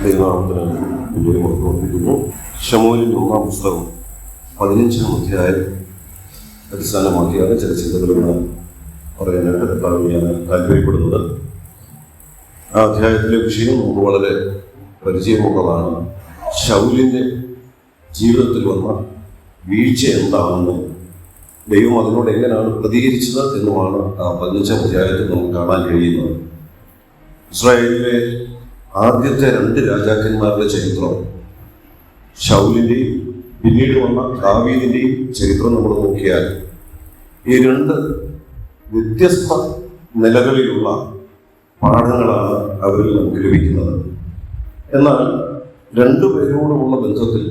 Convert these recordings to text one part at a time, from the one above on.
ദൈവനാമത്തിന് പ്രവർത്തിക്കുന്നു. ശമൂവേലിന്റെ 1-ാം പുസ്തകം 15-ാം അധ്യായം അടിസ്ഥാനമാക്കിയാണ് ചില ചിന്തകളെന്ന് പറയാനായിട്ട് കർത്താവ് ഞാൻ താല്പര്യപ്പെടുന്നത്. ആ അധ്യായത്തിലെ വിഷയം നമുക്ക് വളരെ പരിചയമുള്ളതാണ്. ശൗലിൻ്റെ ജീവിതത്തിൽ വന്ന വീഴ്ച എന്താണെന്നും ദൈവം അതിനോട് എങ്ങനെയാണ് പ്രതികരിച്ചത് എന്നുമാണ് ആ 15-ാം അധ്യായത്തിൽ നമുക്ക് കാണാൻ കഴിയുന്നത്. ഇസ്രായേലിലെ ആദ്യത്തെ 2 രാജാക്കന്മാരുടെ ചരിത്രം, ശൗലിൻ്റെയും പിന്നീട് വന്ന ദാവീദിൻ്റെയും ചരിത്രം നമ്മൾ നോക്കിയാൽ ഈ 2 വ്യത്യസ്ത നിലകളിലുള്ള പാഠങ്ങളാണ് അവരിൽ നമുക്ക് ലഭിക്കുന്നത്. എന്നാൽ 2 പേരോടുമുള്ള ബന്ധത്തിൽ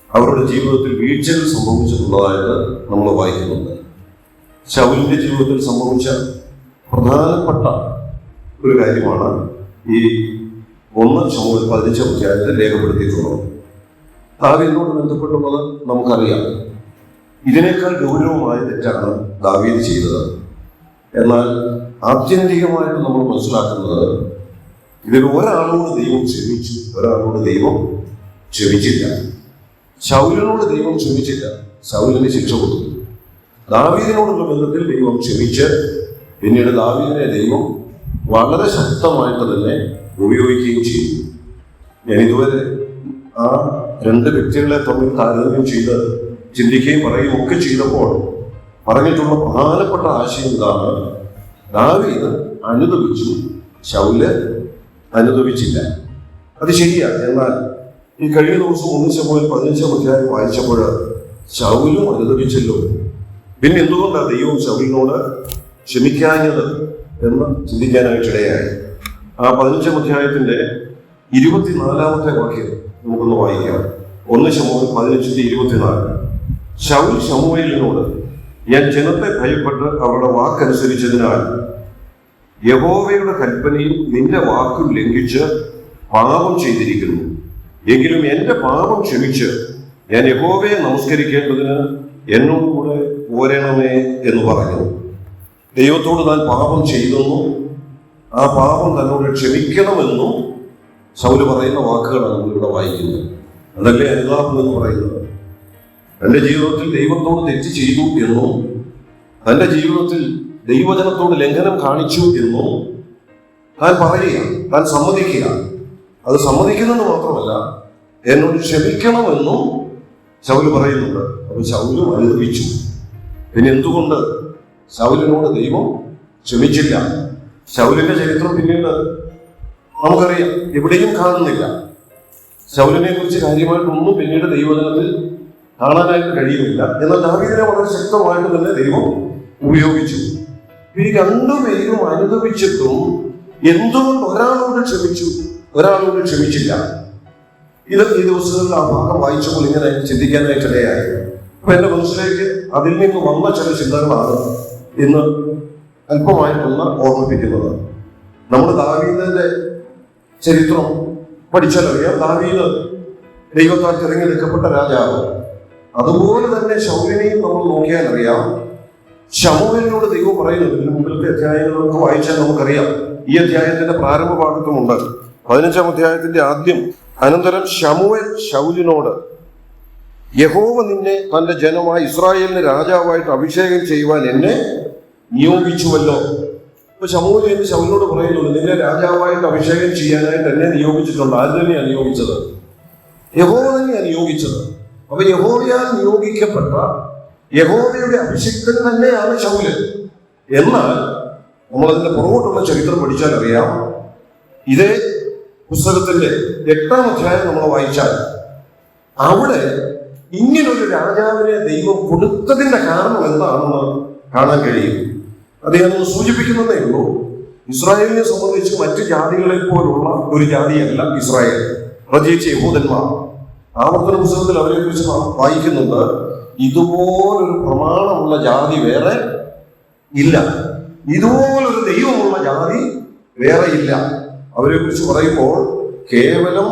അവരുടെ ജീവിതത്തിൽ വീഴ്ചകൾ സംഭവിച്ചിട്ടുള്ളതായിട്ട് നമ്മൾ വായിക്കുന്നുണ്ട്. ശൗലിൻ്റെ ജീവിതത്തിൽ സംഭവിച്ച പ്രധാനപ്പെട്ട ഒരു കാര്യമാണ് ഈ 1 ശമൂവേൽ 15-ാം അധ്യായത്തിൽ രേഖപ്പെടുത്തിയിട്ടുള്ളത്. ദാവീദിനോട് ബന്ധപ്പെട്ടുള്ളത് നമുക്കറിയാം. ഇതിനേക്കാൾ ഗൗരവമായ തെറ്റാണ് ദാവീദ് ചെയ്തത്. എന്നാൽ ആത്യന്തികമായിട്ട് നമ്മൾ മനസ്സിലാക്കുന്നത് ഇതിൽ ഒരാളോട് ദൈവം ക്ഷമിച്ചു, ഒരാളോട് ദൈവം ക്ഷമിച്ചില്ല. ശൗലിനോട് ദൈവം ക്ഷമിച്ചില്ല, ശൗലിന് ശിക്ഷ കൊടുത്തു. ദാവീദിനോടുള്ള ബന്ധത്തിൽ ദൈവം ക്ഷമിച്ച് പിന്നീട് ദാവീദിനെ ദൈവം വളരെ ശക്തമായിട്ട് തന്നെ ഉപയോഗിക്കുകയും ചെയ്തു. ഞാൻ ഇതുവരെ ആ 2 വ്യക്തികളെ തമ്മിൽ താരതമ്യം ചെയ്ത് ചിന്തിക്കുകയും പറയുകയും ഒക്കെ ചെയ്തപ്പോൾ പറഞ്ഞിട്ടുള്ള പ്രധാനപ്പെട്ട ആശയം എന്താണ്? ദാവീദ് അനുദപിച്ചു, ശൗല് അനുദപിച്ചില്ല. അത് ശരിയാണ്. എന്നാൽ ഈ കഴിഞ്ഞ ദിവസം 1 ശമൂവേൽ 15-ാം അധ്യായം വായിച്ചപ്പോൾ ശൗലും അനുദപിച്ചല്ലോ, പിന്നെ എന്തുകൊണ്ടാണ് ദൈവം ശൗലിനോട് ക്ഷമിക്കാഞ്ഞത് എന്ന് ചിന്തിക്കാനായിട്ടിടയായി. ആ 15-ാം അധ്യായത്തിന്റെ 24-ാമത്തെ വാക്യം നമുക്കൊന്ന് വായിക്കാം. 1 ശമൂവേൽ 15:24. ശൗൽ ശമൂവേലിനോട്, ഞാൻ ജനത്തെ ഭയപ്പെട്ട് അവരുടെ വാക്കനുസരിച്ചതിനാൽ യഹോവയുടെ കൽപ്പനയും നിന്റെ വാക്കും ലംഘിച്ച് പാപം ചെയ്തിരിക്കുന്നു. എങ്കിലും എന്റെ പാപം ക്ഷമിച്ച് ഞാൻ യഹോവയെ നമസ്കരിക്കേണ്ടതിന് എന്നോടുകൂടെ പോരണമേ എന്ന് പറഞ്ഞു. ദൈവത്തോട് താൻ പാപം ചെയ്തെന്നും ആ പാപം തന്നോട് ക്ഷമിക്കണമെന്നും ശൗല് പറയുന്ന വാക്കുകളാണ് നമ്മളിവിടെ വായിക്കുന്നത്. അതല്ലേ അനുതാപം എന്ന് പറയുന്നത്. തൻ്റെ ജീവിതത്തിൽ ദൈവത്തോട് തെറ്റ് ചെയ്തു എന്നും തൻ്റെ ജീവിതത്തിൽ ദൈവജനത്തോട് ലംഘനം കാണിച്ചു എന്നും താൻ പറയുക, താൻ സമ്മതിക്കുക. അത് സമ്മതിക്കുന്നത് മാത്രമല്ല, എന്നോട് ക്ഷമിക്കണമെന്നും ശൗല് പറയുന്നുണ്ട്. അപ്പോൾ ശൗലും അനുദപിച്ചു. പിന്നെ എന്തുകൊണ്ട് ശൗലിനോട് ദൈവം ക്ഷമിച്ചില്ല? ശൗലിന്റെ ചരിത്രം പിന്നീട് നമുക്കറിയാം, എവിടെയും കാണുന്നില്ല. ശൗലിനെ കുറിച്ച് കാര്യമായിട്ടൊന്നും പിന്നീട് ദൈവജനത്തിൽ കാണാനായിട്ട് കഴിയുന്നില്ല. എന്നാൽ ദാവീദിനെ വളരെ ശക്തമായിട്ട് തന്നെ ദൈവം ഉപയോഗിച്ചു. ഈ 2 പേരും അനുദപിച്ചിട്ടും എന്തുകൊണ്ട് ഒരാളോട് ക്ഷമിച്ചു, ഒരാളോട് ക്ഷമിച്ചില്ല? ഇത് ഈ ദിവസങ്ങളിൽ ആ ഭാഗം വായിച്ചപ്പോൾ ഇങ്ങനെ ചിന്തിക്കാനായിട്ടിടയായി. അപ്പൊ എന്റെ മനസ്സിലേക്ക് അതിൽ നിന്ന് വന്ന ചില ചിന്തകളാണ് ഇന്ന് അല്പമായിട്ടൊന്ന് ഓർമ്മിപ്പിക്കുന്നത്. നമ്മൾ ദാവീദിന്റെ ചരിത്രം പഠിച്ചാലറിയാം. ദാവീദ് ദൈവത്താൽ തിരഞ്ഞെടുക്കപ്പെട്ട രാജാവ്. അതുപോലെ തന്നെ ശൗലിനെയും നമ്മൾ നോക്കിയാൽ അറിയാം. ശമൂവേലിനോട് ദൈവം പറയുന്നത് ഇതിന് മുമ്പിലത്തെ അധ്യായങ്ങളൊക്കെ വായിച്ചാൽ നമുക്കറിയാം. ഈ അധ്യായത്തിന്റെ പ്രാരംഭ ഭാഗത്തുമുണ്ട്. 15-ാം അധ്യായത്തിന്റെ ആദ്യം, അനന്തരം ശമൂവേൽ ശൗലിനോട്, യഹോവ നിന്നെ തന്റെ ജനമായ ഇസ്രായേലിന് രാജാവായിട്ട് അഭിഷേകം ചെയ്യുവാൻ എന്നെ നിയോഗിച്ചുവല്ലോ. ഇപ്പൊ ശമൂവേൽ ശൗലിനോട് പറയുന്നുണ്ട്, നിന്നെ രാജാവായിട്ട് അഭിഷേകം ചെയ്യാനായിട്ട് എന്നെ നിയോഗിച്ചിട്ടുണ്ട്. ആര് തന്നെയാണ് നിയോഗിച്ചത്? യഹോവ തന്നെയാണ് നിയോഗിച്ചത്. അപ്പൊ യഹോവയാൽ നിയോഗിക്കപ്പെട്ട യഹോവയുടെ അഭിഷിക്തൻ തന്നെയാണ് ശൗല്. എന്നാൽ നമ്മളതിന്റെ പുറകോട്ടുള്ള ചരിത്രം പഠിച്ചാൽ അറിയാം. ഇതേ പുസ്തകത്തിന്റെ 8-ാം അധ്യായം നമ്മൾ വായിച്ചാൽ അവിടെ ഇങ്ങനൊരു രാജാവിനെ ദൈവം കൊടുത്തതിന്റെ കാരണം എന്താണെന്ന് കാണാൻ കഴിയും. അദ്ദേഹം സൂചിപ്പിക്കുന്നതേ ഉള്ളൂ. ഇസ്രായേലിനെ സംബന്ധിച്ച് മറ്റ് ജാതികളെ പോലുള്ള ഒരു ജാതിയല്ല ഇസ്രായേൽ. പ്രത്യേകിച്ച് യഹൂദന്മാർ. ആവർത്തന പുസ്തകത്തിൽ അവരെ കുറിച്ച് വായിക്കുന്നുണ്ട്, ഇതുപോലൊരു പ്രമാണമുള്ള ജാതി വേറെ ഇല്ല, ഇതുപോലൊരു ദൈവമുള്ള ജാതി വേറെ ഇല്ല. അവരെ കുറിച്ച് പറയുമ്പോൾ കേവലം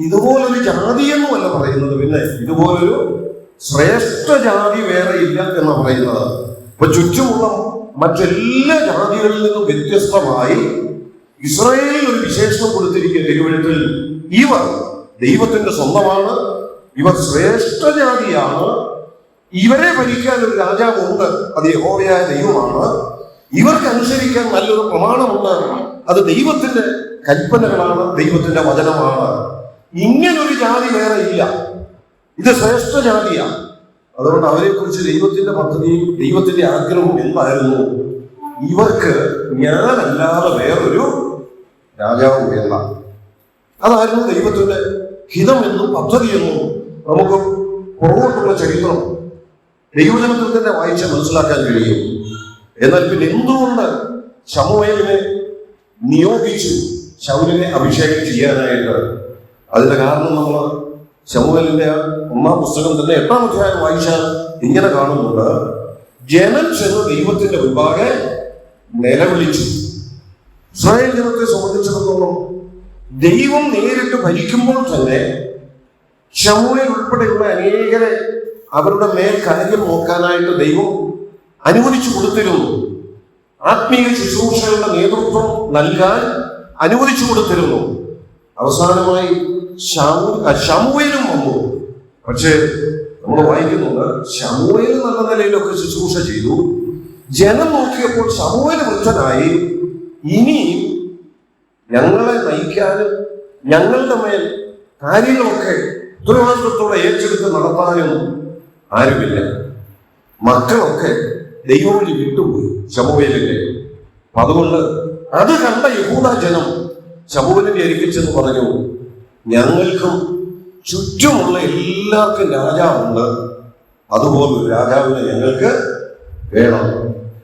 ഇതുപോലൊരു ജാതിയെന്നുമല്ല പറയുന്നത്, പിന്നെ ഇതുപോലൊരു ശ്രേഷ്ഠ ജാതി വേറെ ഇല്ല എന്ന് പറയുന്നത്. ഇപ്പൊ ചുറ്റുമുള്ള മറ്റെല്ലാ ജാതികളിൽ നിന്നും വ്യത്യസ്തമായി ഇസ്രായേലിൽ ഒരു വിശേഷണം കൊടുത്തിരിക്കുന്ന തിരുവഴുത്തിൽ ഇവർ ദൈവത്തിന്റെ സ്വന്തമാണ്, ഇവർ ശ്രേഷ്ഠജാതിയാണ്, ഇവരെ ഭരിക്കാൻ ഒരു രാജാവുണ്ട്, അത് യഹോവയായ ദൈവമാണ്, ഇവർക്ക് അനുസരിക്കാൻ നല്ലൊരു പ്രമാണമുണ്ട്, അത് ദൈവത്തിന്റെ കൽപ്പനകളാണ്, ദൈവത്തിന്റെ വചനമാണ്. ഇങ്ങനൊരു ജാതി വേറെ ഇല്ല, ഇത് ശ്രേഷ്ഠ ജാതിയാണ്. അതുകൊണ്ട് അവരെ കുറിച്ച് ദൈവത്തിന്റെ പദ്ധതിയും ദൈവത്തിന്റെ ആഗ്രഹവും എന്തായിരുന്നു? ഇവർക്ക് ഞാനല്ലാതെ വേറൊരു രാജാവ് വേണ്ട. അതായിരുന്നു ദൈവത്തിന്റെ ഹിതമെന്നും പദ്ധതിയെന്നും നമുക്ക് പുറകോട്ടുള്ള ചരിത്രം ദൈവജനത്തിൽ തന്നെ വായിച്ച് മനസ്സിലാക്കാൻ കഴിയും. എന്നാൽ പിന്നെ എന്തുകൊണ്ട് ശമൂവേലിനെ നിയോഗിച്ചു ശൗലിനെ അഭിഷേകം ചെയ്യാനായിട്ട്? അതിന്റെ കാരണം നമ്മൾ ശമൂവേലിന്റെ 1-ാം പുസ്തകം തന്നെ 8-ാം അധ്യായം വായിച്ചാൽ ഇങ്ങനെ കാണുന്നുണ്ട്. ജനം ചെന്ന് ദൈവത്തിന്റെ മുമ്പാകെ നിലവിളിച്ചു. ഇസ്രായേൽ ജനത്തെ സംബന്ധിച്ചിടത്തോളം ദൈവം നേരിട്ട് ഭരിക്കുമ്പോൾ തന്നെ ശമൂവേൽ ഉൾപ്പെടെയുള്ള അനേകരെ അവരുടെ മേൽ കാര്യം നോക്കാനായിട്ട് ദൈവം അനുവദിച്ചു കൊടുത്തിരുന്നു. ആത്മീയ ശുശ്രൂഷകളുടെ നേതൃത്വം നൽകാൻ അനുവദിച്ചു കൊടുത്തിരുന്നു. അവസാനമായി ശമൂവേലും വന്നു. പക്ഷേ നമ്മൾ വായിക്കുന്നുണ്ട്, ശമൂവേൽ നല്ല നിലയിലൊക്കെ ശുശ്രൂഷ ചെയ്തു. ജനം നോക്കിയപ്പോൾ ശമൂവേൽ വൃദ്ധനായി, ഇനി ഞങ്ങളെ നയിക്കാനും ഞങ്ങളുടെ മേൽ കാര്യങ്ങളൊക്കെ ഉത്തരവാദിത്വത്തോടെ ഏറ്റെടുത്ത് നടത്താനും ആരുമില്ല. മക്കളൊക്കെ ദൈവം വഴി വിട്ടുപോയി ശമൂവേലിന്റെ. അതുകൊണ്ട് അത് കണ്ട യഹൂദ ജനം ശമൂവേലിനെ ഏൽപ്പിച്ചെന്ന് പറഞ്ഞു, ഞങ്ങൾക്കും ചുറ്റുമുള്ള എല്ലാവർക്കും രാജാവുണ്ട്, അതുപോലെ രാജാവിനെ ഞങ്ങൾക്ക് വേണം.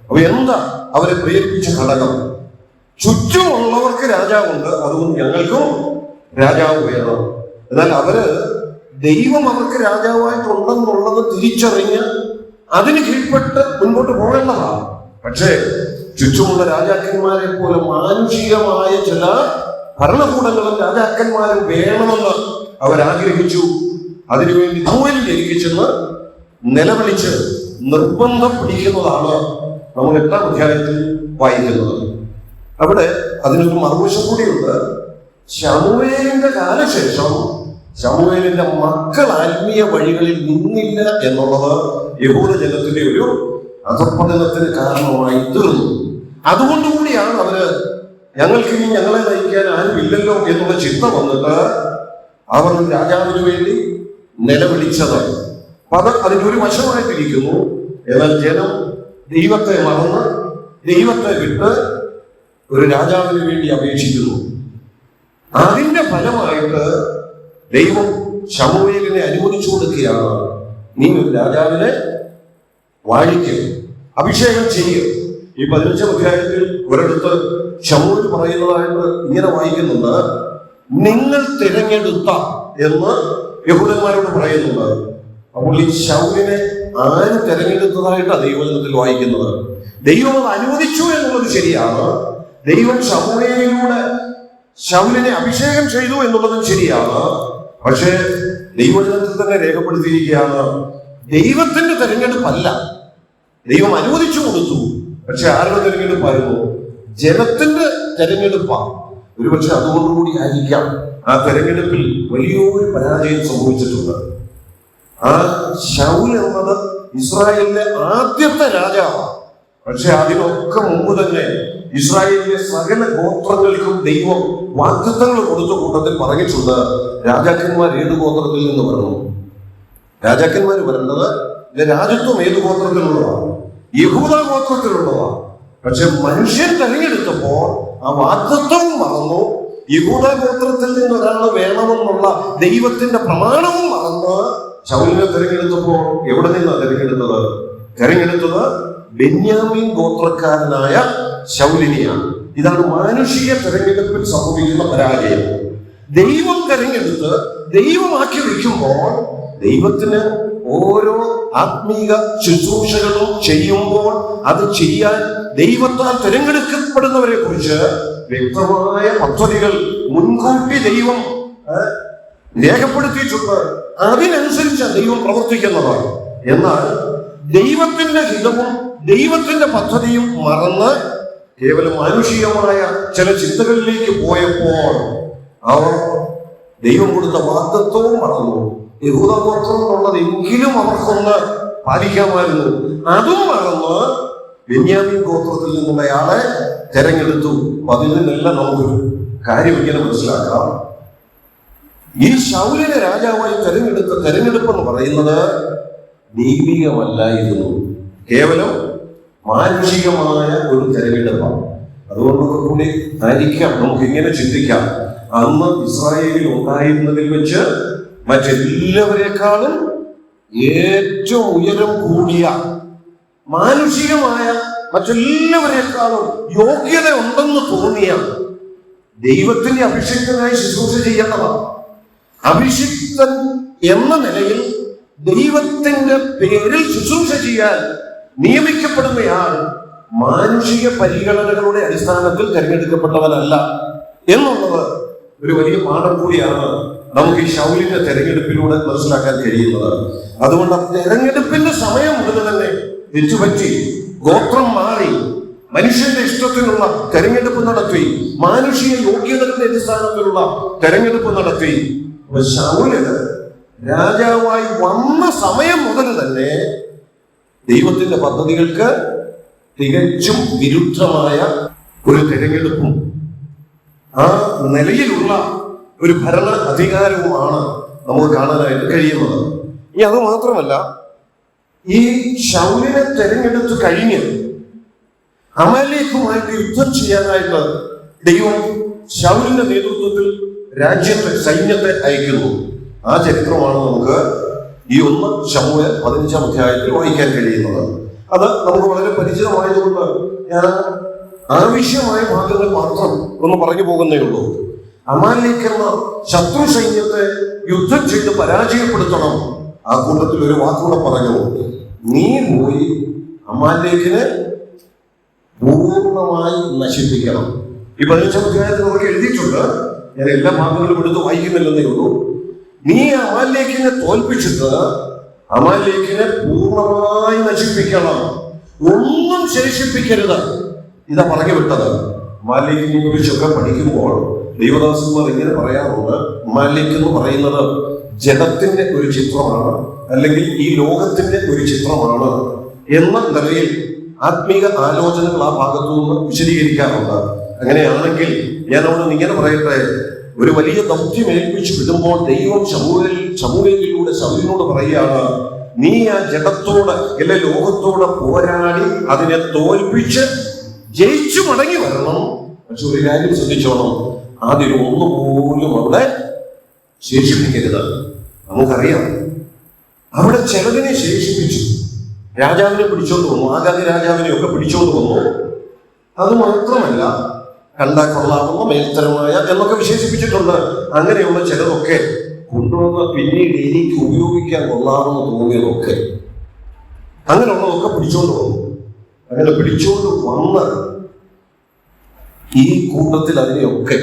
അപ്പൊ എന്താ അവരെ പ്രേരിപ്പിച്ച ഘടകം? ചുറ്റുമുള്ളവർക്ക് രാജാവുണ്ട്, അതുകൊണ്ട് ഞങ്ങൾക്കും രാജാവ് വേണം. എന്നാൽ അവര് ദൈവം അവർക്ക് രാജാവായിട്ടുണ്ടെന്നുള്ളത് തിരിച്ചറിഞ്ഞ് അതിന് കീഴ്പ്പെട്ട് മുൻപോട്ട് പോകേണ്ടതാണ്. പക്ഷേ ചുറ്റുമുള്ള രാജാക്കന്മാരെ പോലെ മാനുഷികമായ ചില ഭരണകൂടങ്ങളും രാജാക്കന്മാരും വേണമെന്ന് അവരാഗ്രഹിച്ചു. അതിനുവേണ്ടി ശമൂവേലിനെ ജനിപ്പിച്ചെന്ന് നിലവിളിച്ച് നിർബന്ധം പിടിക്കുന്നതാണ് നമ്മൾ 8-ാം അധ്യായത്തിൽ വായിക്കുന്നത്. അവിടെ അതിനൊരു മറുവശം കൂടിയുണ്ട്. ശമൂവേലിന്റെ കാലശേഷം ശമൂവേലിന്റെ മക്കൾ ആത്മീയ വഴികളിൽ നിന്നില്ല എന്നുള്ളത് യഹൂദ ജനത്തിന്റെ ഒരു അധപ്പതനത്തിന് കാരണമായി തീർന്നു. അതുകൊണ്ടുകൂടിയാണ് അവര് ഞങ്ങൾക്കിനി ഞങ്ങളെ നയിക്കാൻ ആരുമില്ലല്ലോ എന്നുള്ള ചിന്ത വന്നിട്ട് അവർ രാജാവിന് വേണ്ടി നിലവിളിച്ചത്. അത് അതിനൊരു വശമായിട്ടിരിക്കുന്നു. എന്നാൽ ജനം ദൈവത്തെ മറന്ന് ദൈവത്തെ വിട്ട് ഒരു രാജാവിന് വേണ്ടി അപേക്ഷിക്കുന്നു. അതിന്റെ ഫലമായിട്ട് ദൈവം ശമൂവേലിനെ അനുവദിച്ചു കൊടുക്കുകയാണ്. നീ ഒരു രാജാവിനെ വാഴിക്കും, അഭിഷേകം ചെയ്യും. ഈ 15-ാം അധ്യായത്തിൽ ഒരിടത്ത് ശമൂവേൽ പറയുന്നതായിട്ട് ഇങ്ങനെ വായിക്കുന്നുണ്ട്, നിങ്ങൾ തിരഞ്ഞെടുത്ത എന്ന് യഹൂദന്മാരോട് പറയുന്നുണ്ട്. അപ്പോൾ ഈ ശൗലിനെ ആര് തിരഞ്ഞെടുത്തതായിട്ടാണ് ദൈവജനത്തിൽ വായിക്കുന്നത്? ദൈവം അത് അനുവദിച്ചു എന്നുള്ളത് ശരിയാണ്. ദൈവം ശമൂവേലിലൂടെ ശൗലിനെ അഭിഷേകം ചെയ്തു എന്നുള്ളതും ശരിയാണ്. പക്ഷേ ദൈവജനത്തിൽ തന്നെ രേഖപ്പെടുത്തിയിരിക്കുകയാണ്, ദൈവത്തിന്റെ തെരഞ്ഞെടുപ്പല്ല, ദൈവം അനുവദിച്ചു കൊടുത്തു. പക്ഷെ ആരുടെ തെരഞ്ഞെടുപ്പായിരുന്നു? ജനത്തിന്റെ തെരഞ്ഞെടുപ്പാണ്. ഒരുപക്ഷെ അതുകൊണ്ടുകൂടി ആയിരിക്കാം ആ തെരഞ്ഞെടുപ്പിൽ വലിയൊരു പരാജയം സംഭവിച്ചിട്ടുണ്ട്. ആ ശൗൽ എന്നത് ഇസ്രായേലിലെ ആദ്യത്തെ രാജാവാണ്. പക്ഷെ അതിനൊക്കെ മുമ്പ് തന്നെ ഇസ്രായേലിലെ സകല ഗോത്രങ്ങൾക്കും ദൈവം വാഗ്ദത്തങ്ങൾ കൊടുത്ത കൂട്ടത്തിൽ പറഞ്ഞിട്ടുണ്ട്, രാജാക്കന്മാർ ഏത് ഗോത്രത്തിൽ നിന്ന് വരണം? രാജാക്കന്മാർ വരേണ്ടത് രാജത്വം ഏത് ഗോത്രത്തിലുള്ളതാണ്? യഹൂദ ഗോത്രത്തിലുള്ളതാണ്. പക്ഷെ മനുഷ്യൻ തെരഞ്ഞെടുത്തപ്പോൾ ആ വാഗ്ദത്തവും മറന്നു, യഹൂദ ഗോത്രത്തിൽ നിന്ന് ഒരാൾ വേണമെന്നുള്ള ദൈവത്തിന്റെ പ്രമാണവും മറന്ന് ശൗലിനെ തെരഞ്ഞെടുത്തപ്പോൾ എവിടെ നിന്നാണ് തെരഞ്ഞെടുത്തത്? ബെന്യാമീൻ ഗോത്രക്കാരനായ ശൗലിനെയാണ്. ഇതാണ് മാനുഷിക തെരഞ്ഞെടുപ്പിൽ സംഭവിക്കുന്ന പരാജയം. ദൈവം തെരഞ്ഞെടുത്ത് ദൈവമാക്കി വെക്കുമ്പോൾ ദൈവത്തിന് ഓരോ ആത്മീക ശുശ്രൂഷകളും ചെയ്യുമ്പോൾ അത് ചെയ്യാൻ ദൈവത്താൽ തിരഞ്ഞെടുക്കപ്പെടുന്നവരെ കുറിച്ച് വ്യക്തമായ പദ്ധതികൾ മുൻകൂട്ടി ദൈവം രേഖപ്പെടുത്തിയിട്ടുണ്ട്. അതിനനുസരിച്ച് ദൈവം പ്രവർത്തിക്കുന്നതാണ്. എന്നാൽ ദൈവത്തിന്റെ ഹിതവും ദൈവത്തിന്റെ പദ്ധതിയും മറന്ന് കേവലം മാനുഷികമായ ചില ചിന്തകളിലേക്ക് പോയപ്പോൾ അവർ ദൈവം കൊടുത്ത വാഗ്ദത്വവും മറന്നു. യഹൂദ ഗോത്രം എന്നുള്ളതെങ്കിലും അവർക്കൊന്ന് പാലിക്കാമായിരുന്നു. അതും മറന്ന് ബെന്യാമീൻ ഗോത്രത്തിൽ നിന്നുള്ളയാളെ തെരഞ്ഞെടുത്തു. അതിൽ നിന്നെല്ലാം നമുക്കൊരു കാര്യം ഇങ്ങനെ മനസ്സിലാക്കാം. ഈ ശൗലിനെ രാജാവായി തെരഞ്ഞെടുത്ത തെരഞ്ഞെടുപ്പ് എന്ന് പറയുന്നത് ദൈവികമല്ലായിരുന്നു, കേവലം മാനുഷികമായ ഒരു തെരഞ്ഞെടുപ്പാണ്. അതുകൊണ്ടൊക്കെ കൂടി ആയിരിക്കാം നമുക്ക് ഇങ്ങനെ ചിന്തിക്കാം, അന്ന് ഇസ്രായേലിൽ ഉണ്ടായിരുന്നതിൽ വെച്ച് മറ്റെല്ലാവരെക്കാളും ഏറ്റവും ഉയരം കൂടിയ മാനുഷികമായ മറ്റെല്ലാവരെക്കാളും യോഗ്യത ഉണ്ടെന്ന് തോന്നിയ ദൈവത്തിന്റെ അഭിഷിക്തനായി ശുശ്രൂഷ ചെയ്യേണ്ടതാണ്. അഭിഷിക്തൻ എന്ന നിലയിൽ ദൈവത്തിന്റെ പേരിൽ ശുശ്രൂഷ ചെയ്യാൻ നിയമിക്കപ്പെടുന്നയാൾ മാനുഷിക പരിഗണനകളുടെ അടിസ്ഥാനത്തിൽ തിരഞ്ഞെടുക്കപ്പെട്ടവനല്ല എന്നുള്ളത് ഒരു വലിയ പാഠം കൂടിയാണ് നമുക്ക് ഈ ശൗലിന്റെ തെരഞ്ഞെടുപ്പിലൂടെ മനസ്സിലാക്കാൻ കഴിയുന്നത്. അതുകൊണ്ട് ആ തെരഞ്ഞെടുപ്പിന്റെ സമയം മുതൽ തന്നെ തെറ്റുപറ്റി, ഗോത്രം മാറി, മനുഷ്യന്റെ ഇഷ്ടത്തിനുള്ള തെരഞ്ഞെടുപ്പ് നടത്തി, മാനുഷിക യോഗ്യതകളുടെ അടിസ്ഥാനത്തിലുള്ള തെരഞ്ഞെടുപ്പ് നടത്തി. ശൗല് രാജാവായി വന്ന സമയം മുതൽ തന്നെ ദൈവത്തിന്റെ പദ്ധതികൾക്ക് തികച്ചും വിരുദ്ധമായ ഒരു തെരഞ്ഞെടുപ്പും ആ നിലയിലുള്ള ഒരു ഭരണ അധികാരവുമാണ് നമുക്ക് കാണാനായിട്ട് കഴിയുന്നത്. ഇനി അത് മാത്രമല്ല, ഈ ശൗലിനെ തെരഞ്ഞെടുത്ത് കഴിഞ്ഞ് അമാലേക്കുമായിട്ട് യുദ്ധം ചെയ്യാനായിട്ട് ദൈവം ശൗലിന്റെ നേതൃത്വത്തിൽ രാജ്യത്തെ സൈന്യത്തെ അയക്കുന്നു. ആ ചരിത്രമാണ് നമുക്ക് ഈ 1 ശമൂവേൽ 15-ാം അധ്യായത്തിൽ വായിക്കാൻ കഴിയുന്നത്. അത് നമുക്ക് വളരെ പരിചിതമായതുകൊണ്ട് ഞാൻ ആവശ്യമായ ഭാഗങ്ങൾ മാത്രം ഒന്ന് പറഞ്ഞു പോകുന്നേ ഉള്ളൂ. അമാലേക്ക് എന്ന ശത്രു സൈന്യത്തെ യുദ്ധം ചെയ്ത് പരാജയപ്പെടുത്തണം. ആ കൂട്ടത്തിൽ ഒരു വാക്കുകൂടെ പറഞ്ഞു, നീ പോയി അമാലേക്കിനെ പൂർണ്ണമായി നശിപ്പിക്കണം. ഈ 15-ാം അധ്യായത്തിൽ നമുക്ക് എഴുതിയിട്ടുണ്ട്, ഞാൻ എല്ലാ ഭാഗങ്ങളും എടുത്ത് വായിക്കുന്നില്ലെന്നേ ഉള്ളൂ. നീ അമാലേക്കിനെ തോൽപ്പിച്ചിട്ട് അമാലേക്കിനെ പൂർണ്ണമായി നശിപ്പിക്കണം, ഒന്നും ശേഷിപ്പിക്കരുത്. ഇതാ പറഞ്ഞു വിട്ടത്. അമാലേക്കിനെ കുറിച്ചൊക്കെ പഠിക്കുമ്പോൾ ദൈവദാസന്മാർ ഇങ്ങനെ പറയാറുണ്ട്, അമാലേക്ക് എന്ന് പറയുന്നത് ജഡത്തിന്റെ ഒരു ചിത്രമാണ്, അല്ലെങ്കിൽ ഈ ലോകത്തിന്റെ ഒരു ചിത്രമാണ് എന്ന നിലയിൽ ആത്മീക ആലോചനകൾ ആ ഭാഗത്തു നിന്ന് വിശദീകരിക്കാറുണ്ട്. അങ്ങനെയാണെങ്കിൽ ഞാൻ അവിടെ ഇങ്ങനെ പറയട്ടെ, ഒരു വലിയ ദൗത്യം ഏൽപ്പിച്ചു വിടുമ്പോൾ ദൈവം ശമൂവേലിലൂടെ ശൗലിനോട് പറയുകയാണ്, നീ ആ ജഡത്തോട് അല്ലെ ലോകത്തോട് പോരാടി അതിനെ തോൽപ്പിച്ച് ജയിച്ചു മടങ്ങി വരണം. പക്ഷെ ഒരു കാര്യം ശ്രദ്ധിച്ചോണം, അതിലൊന്നുപോലും അവിടെ ശേഷിപ്പിക്കരുത്. നമുക്കറിയാം അവിടെ ചിലതിനെ ശേഷിപ്പിച്ചു. രാജാവിനെ പിടിച്ചോണ്ട് വന്നു, ആഗാതി രാജാവിനെ ഒക്കെ പിടിച്ചോണ്ട് വന്നു. അത് മാത്രമല്ല, കണ്ടാ കൊള്ളാവുന്ന മേൽത്തരമായ എന്നൊക്കെ വിശേഷിപ്പിച്ചിട്ടുണ്ട്. അങ്ങനെയുള്ള ചിലതൊക്കെ കൊണ്ടുവന്ന് പിന്നീട് എനിക്ക് ഉപയോഗിക്കാൻ കൊള്ളാമെന്ന് തോന്നിയതൊക്കെ അങ്ങനെയുള്ളതൊക്കെ പിടിച്ചോണ്ട് വന്നു. അങ്ങനെ പിടിച്ചോണ്ട് വന്ന് ഈ കൂട്ടത്തിൽ അതിനെയൊക്കെ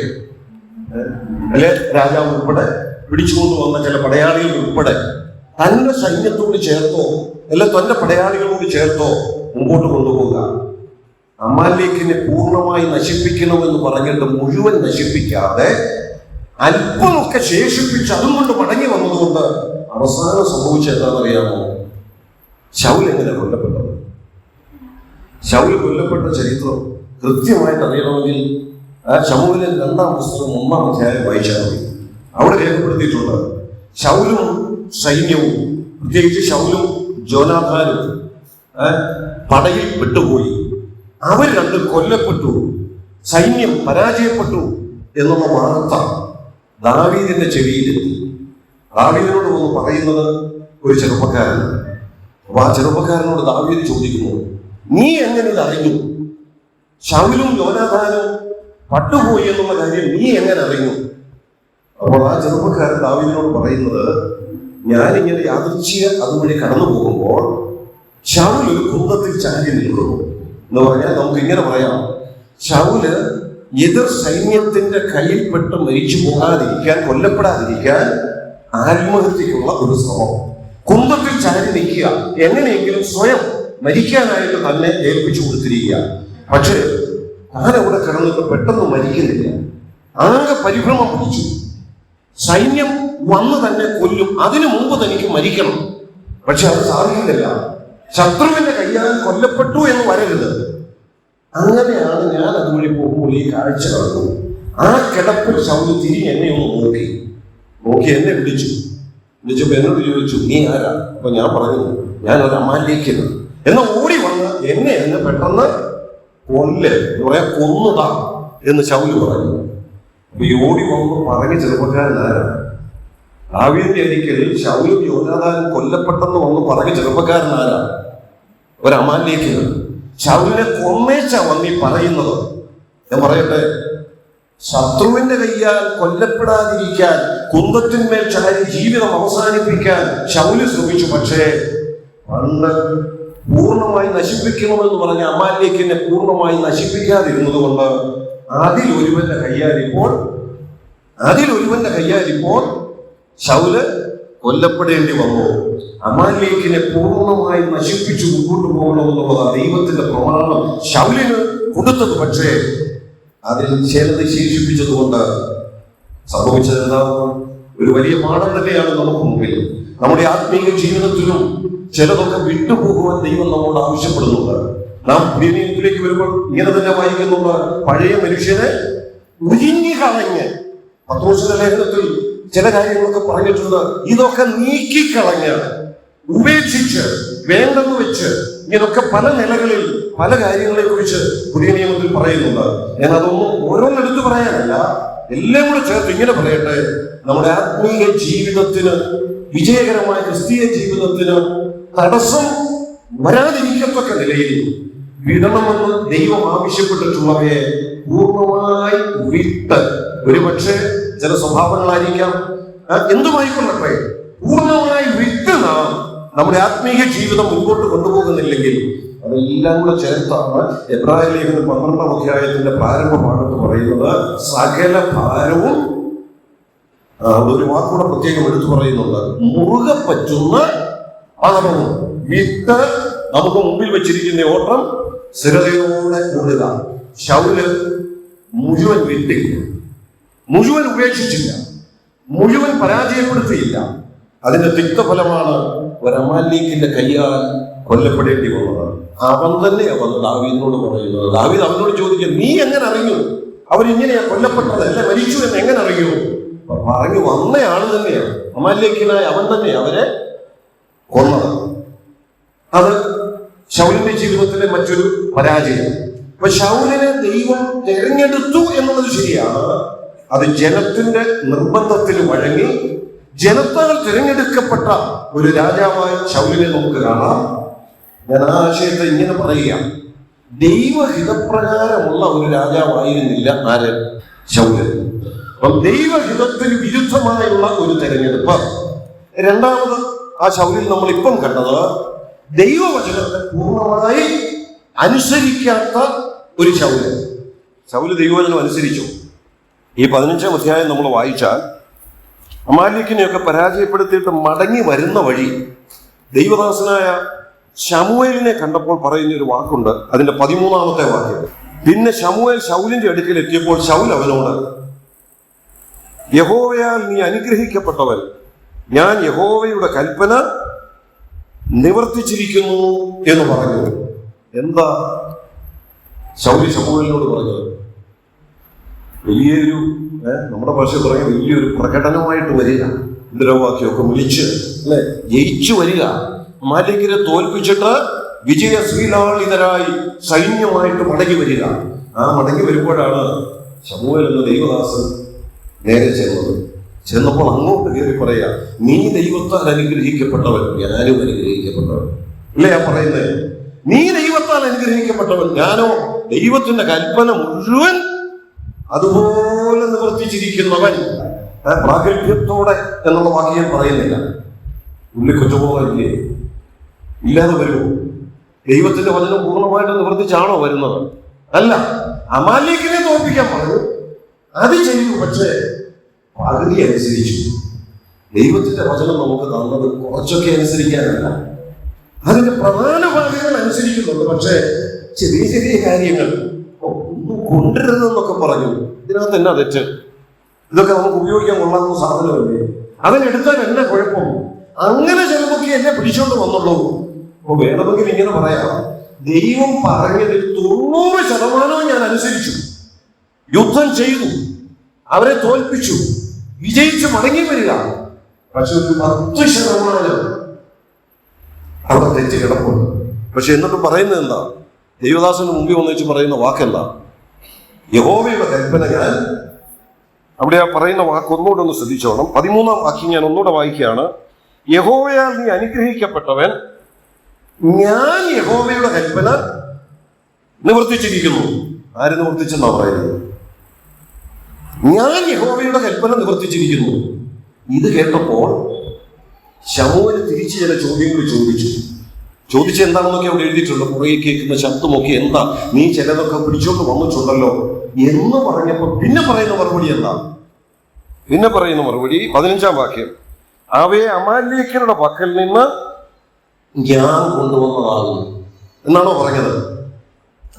അല്ലെ രാജാവ് ഉൾപ്പെടെ പിടിച്ചുകൊണ്ട് വന്ന ചില പടയാളികൾ ഉൾപ്പെടെ തന്റെ സൈന്യത്തോട് ചേർത്തോ അല്ലെ തന്റെ പടയാളികളോട് ചേർത്തോ മുമ്പോട്ട് കൊണ്ടുപോകുക. അമാലേക്കിനെ പൂർണ്ണമായി നശിപ്പിക്കണമെന്ന് പറഞ്ഞിട്ട് മുഴുവൻ നശിപ്പിക്കാതെ അല്പമൊക്കെ ശേഷിപ്പിച്ച് അതുകൊണ്ട് മടങ്ങി വന്നതുകൊണ്ട് അവസാനം സംഭവിച്ചത് എന്താണെന്നറിയാമോ? ശൗൽ എങ്ങനെ കൊല്ലപ്പെട്ടത്? ശൗൽ കൊല്ലപ്പെട്ട ചരിത്രം കൃത്യമായിട്ട് അറിയണമെങ്കിൽ ശമൂവേലിൻ 2-ാം പുസ്തകം 1-ാം അധ്യായം വായിച്ചാൽ മതി. അവിടെ രേഖപ്പെടുത്തിയിട്ടുണ്ട്, ശൗലും സൈന്യവും, പ്രത്യേകിച്ച് ശൗലും ജോനാഥാനും പടയിൽ വിട്ടുപോയി, അവർ രണ്ടും കൊല്ലപ്പെട്ടു, സൈന്യം പരാജയപ്പെട്ടു എന്നുള്ള വാർത്ത ദാവീദിന്റെ ചെവിയിലെത്തി. ദാവീദിനോട് ഒന്ന് പറയുന്നത് ഒരു ചെറുപ്പക്കാരൻ. അപ്പൊ ആ ചെറുപ്പക്കാരനോട് ദാവീദ് ചോദിക്കുന്നു, നീ എങ്ങനെ ഇത് അറിഞ്ഞു? ശൗലും യോനാഥാനും പട്ടുപോയി എന്നുള്ള കാര്യം നീ എങ്ങനെ അറിഞ്ഞു? അപ്പോൾ ആ ചെറുപ്പക്കാരൻ ദാവീദിനോട് പറയുന്നത്, ഞാനിങ്ങനെ യാദൃച്ഛിക അതുവഴി കടന്നു പോകുമ്പോൾ ശൗൽ ഒരു കുന്തത്തിൽ ചാരി നിൽക്കുന്നു എന്ന് പറഞ്ഞാൽ നമുക്ക് ഇങ്ങനെ പറയാം, ശൗല് എതിർ സൈന്യത്തിന്റെ കയ്യിൽപ്പെട്ട് മരിച്ചു പോകാതിരിക്കാൻ, കൊല്ലപ്പെടാതിരിക്കാൻ ആത്മഹത്യക്കുള്ള ഒരു ശ്രമം. കുന്തത്തിൽ ചാരി നിൽക്കുക, എങ്ങനെയെങ്കിലും സ്വയം മരിക്കാനായിട്ട് തന്നെ ഏൽപ്പിച്ചു കൊടുത്തിരിക്കുക. പക്ഷേ താൻ അവിടെ കിടന്നിട്ട് പെട്ടെന്ന് മരിക്കുന്നില്ല, ആകെ പരിഭ്രമം പിടിച്ചു. സൈന്യം വന്ന് തന്നെ കൊല്ലും, അതിനു മുമ്പ് തനിക്ക് മരിക്കണം. പക്ഷെ അത് സാധിക്കുന്നില്ല. ശത്രുവിന്റെ കയ്യാൽ കൊല്ലപ്പെട്ടു എന്ന് വരരുത്. അങ്ങനെയാണ് ഞാൻ അതുവഴി പോകുമ്പോൾ ഈ കാഴ്ച കണ്ടു. ആ കിടപ്പിൽ ശൗല് തിരിഞ്ഞ് എന്നെ ഒന്ന് നോക്കി എന്നെ വിളിച്ചപ്പോ എന്നോട് ചോദിച്ചു, നീ ആരാ? അപ്പൊ ഞാൻ പറഞ്ഞു, ഞാൻ ഒരു അമാലേക്യൻ. എന്നാ ഓടി വന്ന് എന്നെ പെട്ടെന്ന് കൊന്നുതാ എന്ന് ശൗല് പറഞ്ഞു. അപ്പൊ ഈ ഓടി വന്ന് പറഞ്ഞ ചെറുപ്പക്കാരനാരാ? ദാവീദിന്റെ അരികിൽ ശൗലും യോനാഥാനും കൊല്ലപ്പെട്ടെന്ന് വന്ന് പറഞ്ഞ ചെറുപ്പക്കാരനാരാ? ഒരു അമാലേക്യൻ. ശൗലിനെ കൊന്നേച്ചാ വന്നീ പറയുന്നത്. ഞാൻ പറയട്ടെ, ശത്രുവിന്റെ കയ്യാൽ കൊല്ലപ്പെടാതിരിക്കാൻ, കുന്തത്തിന്മേൽ ചാരി ജീവിതം അവസാനിപ്പിക്കാൻ ശൗല് ശ്രമിച്ചു. പക്ഷേ പണ്ട് പൂർണ്ണമായി നശിപ്പിക്കണമെന്ന് പറഞ്ഞ അമാലേക്കിനെ പൂർണ്ണമായി നശിപ്പിക്കാതിരുന്നത് കൊണ്ട് അതിലൊരുവന്റെ കയ്യാലിപ്പോൾ ശൗല് കൊല്ലപ്പെടേണ്ടി വന്നു. അമാലേക്കിനെ പൂർണ്ണമായി നശിപ്പിച്ചു മുമ്പോട്ട് പോകണമെന്നുള്ളതാണ് ദൈവത്തിന്റെ പ്രമാണം ശൗലിന് കൊടുത്തത്. പക്ഷേ അതിൽ ചിലത് ശേഷിപ്പിച്ചതുകൊണ്ട് സംഭവിച്ചത് എന്താണ്? ഒരു വലിയ പാഠം തന്നെയാണ് നമുക്ക് മുമ്പിൽ. നമ്മുടെ ആത്മീയ ജീവിതത്തിലും ചിലതൊക്കെ വിട്ടുപോകുവാൻ ദൈവം നമ്മോട് ആവശ്യപ്പെടുന്നുണ്ട്. നാം പുതിയ നിയമത്തിലേക്ക് വരുമ്പോൾ ഇങ്ങനെ തന്നെ വായിക്കുന്നുണ്ട്, പഴയ മനുഷ്യനെ ഉരിഞ്ഞു കളഞ്ഞ്. പത്രോസിന്റെ ലേഖനത്തിൽ ചില കാര്യങ്ങളൊക്കെ പറഞ്ഞിട്ടുണ്ട്. ഇതൊക്കെ നീക്കിക്കളഞ്ഞ്, ഉപേക്ഷിച്ച്, വേണ്ടെന്ന് വെച്ച്, ഇങ്ങനൊക്കെ പല നിലകളിൽ പല കാര്യങ്ങളെ കുറിച്ച് പുതിയ നിയമത്തിൽ പറയുന്നുണ്ട്. ഞാൻ അതൊന്നും ഓരോന്നെടുത്ത് പറയാനല്ല, എല്ലാം കൂടെ ചേർത്ത് ഇങ്ങനെ പറയട്ടെ. നമ്മുടെ ആത്മീയ ജീവിതത്തിന്, വിജയകരമായ ക്രിസ്തീയ ജീവിതത്തിന് തടസ്സം വരാതിരിക്കത്തക്ക നിലയിൽ വിടണമെന്ന് ദൈവം ആവശ്യപ്പെട്ടിട്ടുള്ളവയെ പൂർണ്ണമായി വിട്ട്, ഒരുപക്ഷെ ചില സ്വഭാവങ്ങളായിരിക്കാം, എന്തുമായിക്കൊള്ളട്ടെ, പൂർണ്ണമായി വിട്ട് നാം നമ്മുടെ ആത്മീയ ജീവിതം മുൻപോട്ട് കൊണ്ടുപോകുന്നില്ലെങ്കിൽ അതെല്ലാം കൂടെ ചേർത്താണ് എബ്രായ ലേഖനം 12-ാം അധ്യായത്തിന്റെ പ്രാരംഭ ഭാഗത്ത് പറയുന്നത്, സകല ഭാരവും, ഒരു വാക്കുകൂടെ പ്രത്യേകം എടുത്തു പറയുന്നുണ്ട്, മുറുകെ പറ്റുന്ന പാപവും വിട്ട് നമുക്ക് മുമ്പിൽ വെച്ചിരിക്കുന്ന ഓട്ടം സ്ഥിരതയോടെ ഓടുക. ശൗല് മുഴുവൻ വിട്ടില്ല, മുഴുവൻ ഉപേക്ഷിച്ചില്ല, മുഴുവൻ പരാജയപ്പെടുത്തിയില്ല. അതിന്റെ തിക്തഫലമാണ് ഒരു അമാലേക്കിന്റെ കയ്യാൽ കൊല്ലപ്പെടേണ്ടി വന്നത്. അവൻ തന്നെയാണ് വന്ന് ദാവീദിനോട് പറയുന്നത്. ദാവീദ് അവനോട് ചോദിക്കുക, നീ എങ്ങനെ അറിഞ്ഞു അവരിങ്ങനെയാ കൊല്ലപ്പെട്ടത്, അല്ലെ മരിച്ചു എന്ന് എങ്ങനെ അറിയൂ? പറഞ്ഞു വന്നയാള് തന്നെയാണ്, അമാലേക്കിനായ അവൻ തന്നെ അവരെ കൊന്നത്. അത് ശൗലിന്റെ ജീവിതത്തിലെ മറ്റൊരു പരാജയം. അപ്പൊ ശൗലിനെ ദൈവം തിരഞ്ഞെടുത്തു എന്നുള്ളത് ശരിയാണ്. അത് ജനത്തിന്റെ നിർബന്ധത്തിന് വഴങ്ങി ജനത്താൽ തിരഞ്ഞെടുക്കപ്പെട്ട ഒരു രാജാവായ ശൗലിനെ നമുക്ക് കാണാം. ഞാൻ ആ ആശയത്തെ ഇങ്ങനെ പറയുക, ദൈവഹിതപ്രകാരമുള്ള ഒരു രാജാവായിരുന്നില്ല ആര്? ശൗല്. അപ്പം ദൈവഹിതത്തിന് വിരുദ്ധമായുള്ള ഒരു തെരഞ്ഞെടുപ്പ്. രണ്ടാമത് ആ ശൗലിൽ നമ്മൾ ഇപ്പം കണ്ടത് ദൈവവചനത്തെ പൂർണ്ണമായി അനുസരിക്കാത്ത ഒരു ശൗല് ദൈവവചനം അനുസരിച്ചു. ഈ 15-ാം അധ്യായം നമ്മൾ വായിച്ചാൽ അമാലേക്കിനെയൊക്കെ പരാജയപ്പെടുത്തിയിട്ട് മടങ്ങി വരുന്ന വഴി ദൈവദാസനായ ശമൂവേലിനെ കണ്ടപ്പോൾ പറയുന്ന ഒരു വാക്കുണ്ട്, അതിന്റെ 13-ാമത്തെ വാക്യം. പിന്നെ ശമൂവേൽ ശൗലിന്റെ അടുക്കൽ എത്തിയപ്പോൾ ശൗൽ അവനോട്, യഹോവയാൽ നീ അനുഗ്രഹിക്കപ്പെട്ടവൻ, ഞാൻ യഹോവയുടെ കൽപ്പന നിവർത്തിച്ചിരിക്കുന്നു എന്ന് പറഞ്ഞു. എന്താ ശൗലി ശമൂവേലിനോട് പറഞ്ഞത്? വലിയൊരു, നമ്മുടെ ഭാഷ പറഞ്ഞ വലിയൊരു പ്രകടനമായിട്ട് വരിക, ഇന്ദ്രവാക്യമൊക്കെ വിളിച്ച് അല്ലെ ജയിച്ചു വരിക, അമാലേക്കിനെ തോൽപ്പിച്ചിട്ട് വിജയശ്രീലാളിതരായി സൈന്യമായിട്ട് മടങ്ങി വരിക. ആ മടങ്ങി വരുമ്പോഴാണ് ശമൂവേൽ എന്ന ദൈവദാസൻ നേരെ ചെന്നപ്പോൾ അങ്ങോട്ട് കയറി പറയാ, നീ ദൈവത്താൽ അനുഗ്രഹിക്കപ്പെട്ടവൻ, ഞാനും അനുഗ്രഹിക്കപ്പെട്ടവൻ. അല്ലേ ഞാൻ പറയുന്നത്? നീ ദൈവത്താൽ അനുഗ്രഹിക്കപ്പെട്ടവൻ, ഞാനോ ദൈവത്തിന്റെ കൽപ്പന മുഴുവൻ അതുപോലെ നിവർത്തിച്ചിരിക്കുന്നവൻ. പ്രാഗൽഭ്യത്തോടെ എന്നുള്ള വാക്യം പറയുന്നില്ല. ഉള്ളി കുറ്റബോധമില്ലേ? ഇല്ലാതെ വരുമോ? ദൈവത്തിന്റെ വചനം പൂർണ്ണമായിട്ട് നിവർത്തിച്ചാണോ വരുന്നത്? അല്ല. അമാലേക്കിനെ തോൽപ്പിക്കാൻ പറഞ്ഞു, അത് ചെയ്തു, പക്ഷേ പകുതി അനുസരിച്ചു. ദൈവത്തിന്റെ വചനം നമുക്ക് തന്നത് കുറച്ചൊക്കെ അനുസരിക്കാനല്ല, അതിന്റെ പ്രധാന ഭാഗങ്ങൾ അനുസരിക്കുന്നുണ്ട്. പക്ഷേ ചെറിയ ചെറിയ കാര്യങ്ങൾ ഒന്നും കൊണ്ടുവരുന്നെന്നൊക്കെ പറഞ്ഞു. ഇതിനകത്ത് എന്നാ തെറ്റ്? ഇതൊക്കെ നമുക്ക് ഉപയോഗിക്കാൻ കൊള്ളാവുന്ന സാധനമല്ലേ, അതിനെടുത്താൽ എന്നെ കുഴപ്പം? അങ്ങനെ ചിലതൊക്കെ എന്നെ പിടിച്ചോണ്ട് വന്നുള്ളൂ. അപ്പൊ വേണമെങ്കിൽ ഇങ്ങനെ പറയാം, ദൈവം പറഞ്ഞതിൽ 90% ഞാൻ അനുസരിച്ചു, യുദ്ധം ചെയ്തു, അവരെ തോൽപ്പിച്ചു, വിജയിച്ച് മടങ്ങി വരിക. പക്ഷെ ഒരു 10% അവിടെ തെറ്റ് കിടപ്പുണ്ട്. പക്ഷെ എന്നിട്ട് പറയുന്നത് എന്താ? ദൈവദാസന് മുമ്പിൽ വന്നു വെച്ച് പറയുന്ന വാക്കെന്താ? യഹോവയുടെ കൽപ്പന ഞാൻ, അവിടെ ആ പറയുന്ന വാക്ക് ഒന്നുകൂടെ ഒന്ന് ശ്രദ്ധിച്ചോണം. 13-ാം വാക്യം ഞാൻ ഒന്നുകൂടെ വായിക്കുകയാണ്. യഹോവയാൽ നീ അനുഗ്രഹിക്കപ്പെട്ടവൻ, ഞാൻ യഹോവയുടെ കൽപ്പന നിവർത്തിച്ചിരിക്കുന്നു. ആര് നിവർത്തിച്ചെന്നാ പറയുന്നത്? ഞാൻ യഹോവയുടെ കൽപ്പന നിവർത്തിച്ചിരിക്കുന്നു. ഇത് കേട്ടപ്പോൾ ശമൂവേൽ തിരിച്ച് ചില ചോദ്യങ്ങൾ ചോദിച്ച് എന്താണെന്നൊക്കെ അവിടെ എഴുതിയിട്ടുണ്ട്. പുറകെ കേൾക്കുന്ന ശബ്ദമൊക്കെ എന്താ, നീ ചിലതൊക്കെ പിടിച്ചോണ്ട് വന്നിട്ടുണ്ടല്ലോ എന്ന് പറഞ്ഞപ്പോൾ പിന്നെ പറയുന്ന മറുപടി എന്താ? പിന്നെ പറയുന്ന മറുപടി 15-ാം വാക്യം, അവയെ അമാലേക്യരുടെ പക്കൽ നിന്ന് ഞാൻ കൊണ്ടുവന്നതാകുന്നു എന്നാണോ പറഞ്ഞത്?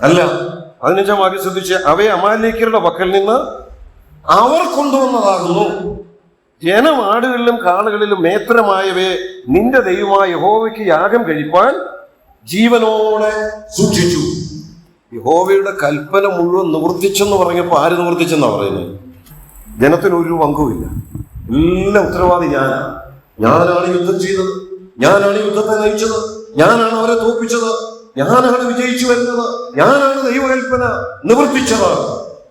അല്ല, 15-ാം വാക്യം ശ്രദ്ധിച്ച്, അവയെ അമാലേക്യരുടെ പക്കൽ നിന്ന് അവർ കൊണ്ടുവന്നതാകുന്നു. ജനം ആടുകളിലും കാളുകളിലും നേത്രമായവയെ നിന്റെ ദൈവമായ യഹോവയ്ക്ക് യാഗം കഴിപ്പാൻ ജീവനോടെ സൂക്ഷിച്ചു. യഹോവയുടെ കൽപ്പന മുഴുവൻ നിവർത്തിച്ചെന്ന് പറഞ്ഞപ്പോൾ ആര് നിവർത്തിച്ചെന്നാ പറയുന്നത്? ജനത്തിന് ഒരു പങ്കുമില്ല. എല്ലാ ഉത്തരവാദി ഞാനാണ് യുദ്ധം ചെയ്തത്, ഞാനാണ് യുദ്ധത്തെ നയിച്ചത്, ഞാനാണ് അവരെ തോൽപ്പിച്ചത്, ഞാനാണ് വിജയിച്ചു വരുന്നത്, ഞാനാണ് ദൈവകൽപ്പന നിവർത്തിച്ചത്.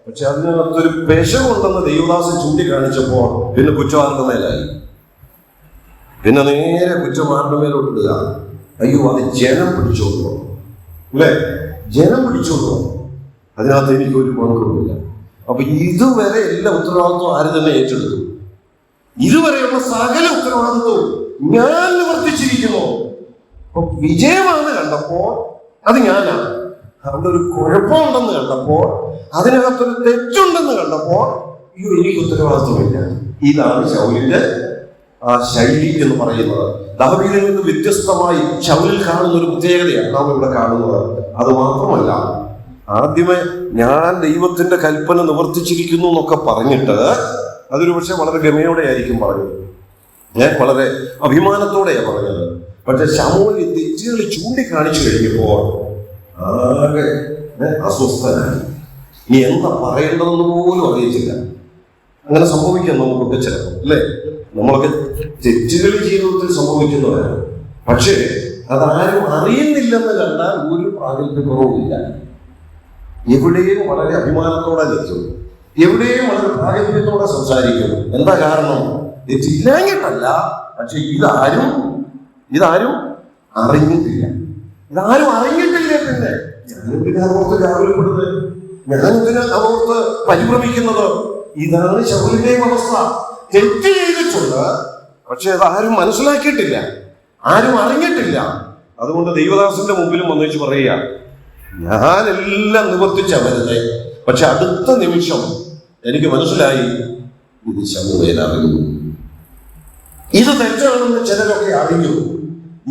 പക്ഷെ അതിനകത്തൊരു പെശകുണ്ടെന്ന് ദൈവദാസൻ ചൂണ്ടിക്കാണിച്ചപ്പോൾ പിന്നെ കുറ്റവാളിന്റെ മേലായി. പിന്നെ നേരെ കുറ്റവാളിന്റെ മേലോട്ടിടുക. അയ്യോ, അത് ജനം പിടിച്ചോളൂ അല്ലേ, ജനം പിടിച്ചോളൂ, അതിനകത്ത് എനിക്കൊരു പങ്കുമില്ല. അപ്പൊ ഇതുവരെ എല്ലാ ഉത്തരവാദിത്വം ആര് തന്നെ ഏറ്റെടുത്തു? ഇതുവരെയുള്ള സകല ഉത്തരവാദിത്വവും ഞാൻ നിവർത്തിച്ചിരിക്കുന്നു. അപ്പൊ വിജയമാണെന്ന് കണ്ടപ്പോൾ അത് ഞാനാണ്, അവിടെ ഒരു കുഴപ്പമുണ്ടെന്ന് കണ്ടപ്പോൾ, അതിനകത്തൊരു തെറ്റുണ്ടെന്ന് കണ്ടപ്പോൾ അയ്യോ, എനിക്ക് ഉത്തരവാദിത്വമില്ല. ഇതാണ് ശൗലിന്റെ ആ ശൈലി എന്ന് പറയുന്നത്. ദാവീദിൽ നിന്ന് വ്യത്യസ്തമായി ശൗലിൽ കാണുന്ന ഒരു പ്രത്യേകതയാണ് നാം ഇവിടെ കാണുന്നത്. അത് മാത്രമല്ല, ആദ്യമേ ഞാൻ ദൈവത്തിന്റെ കൽപ്പന നിവർത്തിച്ചിരിക്കുന്നു എന്നൊക്കെ പറഞ്ഞിട്ട്, അതൊരു പക്ഷെ വളരെ ഗമയോടെ ആയിരിക്കും പറഞ്ഞത്, വളരെ അഭിമാനത്തോടെയാണ് പറഞ്ഞത്. പക്ഷെ ശമൂവേൽ തെറ്റുകൾ ചൂണ്ടിക്കാണിച്ചു കഴിഞ്ഞപ്പോൾ ആകെ അസ്വസ്ഥനായി. ഇനി എന്താ പറയേണ്ടതെന്ന് പോലും അറിയത്തില്ല. അങ്ങനെ സംഭവിക്കാം നമുക്കൊക്കെ ചിലപ്പോൾ, അല്ലേ? നമ്മളൊക്കെ തെറ്റുകൾ ജീവിതത്തിൽ സംഭവിക്കുന്നവരാണ്. പക്ഷേ അതാരും അറിയുന്നില്ലെന്ന് കണ്ടാൽ ഒരു പ്രാഗൽഭ്യക്കുറവുമില്ല. എവിടെയും വളരെ അഭിമാനത്തോടെ നിൽക്കും, എവിടെയും വളരെ പ്രാഗൽഭ്യത്തോടെ സംസാരിക്കും. എന്താ കാരണം? തെറ്റില്ലാഞ്ഞിട്ടല്ല, പക്ഷെ ഇതാരും അറിഞ്ഞിട്ടില്ല. ഇതാരും അറിഞ്ഞിട്ടില്ല. പിന്നെ ഞാനെന്തിനാ അതോർത്ത് രാവിലെപ്പെടുന്നത്? ഞാനെന്തിനാ അതോർത്ത് പരിഭ്രമിക്കുന്നത്? ഇതാണ് ശൗലിന്റെയും അവസ്ഥ. തെറ്റ് ചെയ്തിട്ടുണ്ട്, പക്ഷെ അതാരും മനസ്സിലാക്കിയിട്ടില്ല, ആരും അറിഞ്ഞിട്ടില്ല. അതുകൊണ്ട് ദൈവദാസന്റെ മുമ്പിലും വന്നേച്ച് പറയുക, ഞാനെല്ലാം നിവർത്തിച്ച വരുന്നത്, പക്ഷെ അടുത്ത നിമിഷം എനിക്ക് മനസ്സിലായി ഇത് ശമൂവേൽ അറിഞ്ഞു, ഇത് തെറ്റാണെന്ന് ചിലരൊക്കെ അറിഞ്ഞു.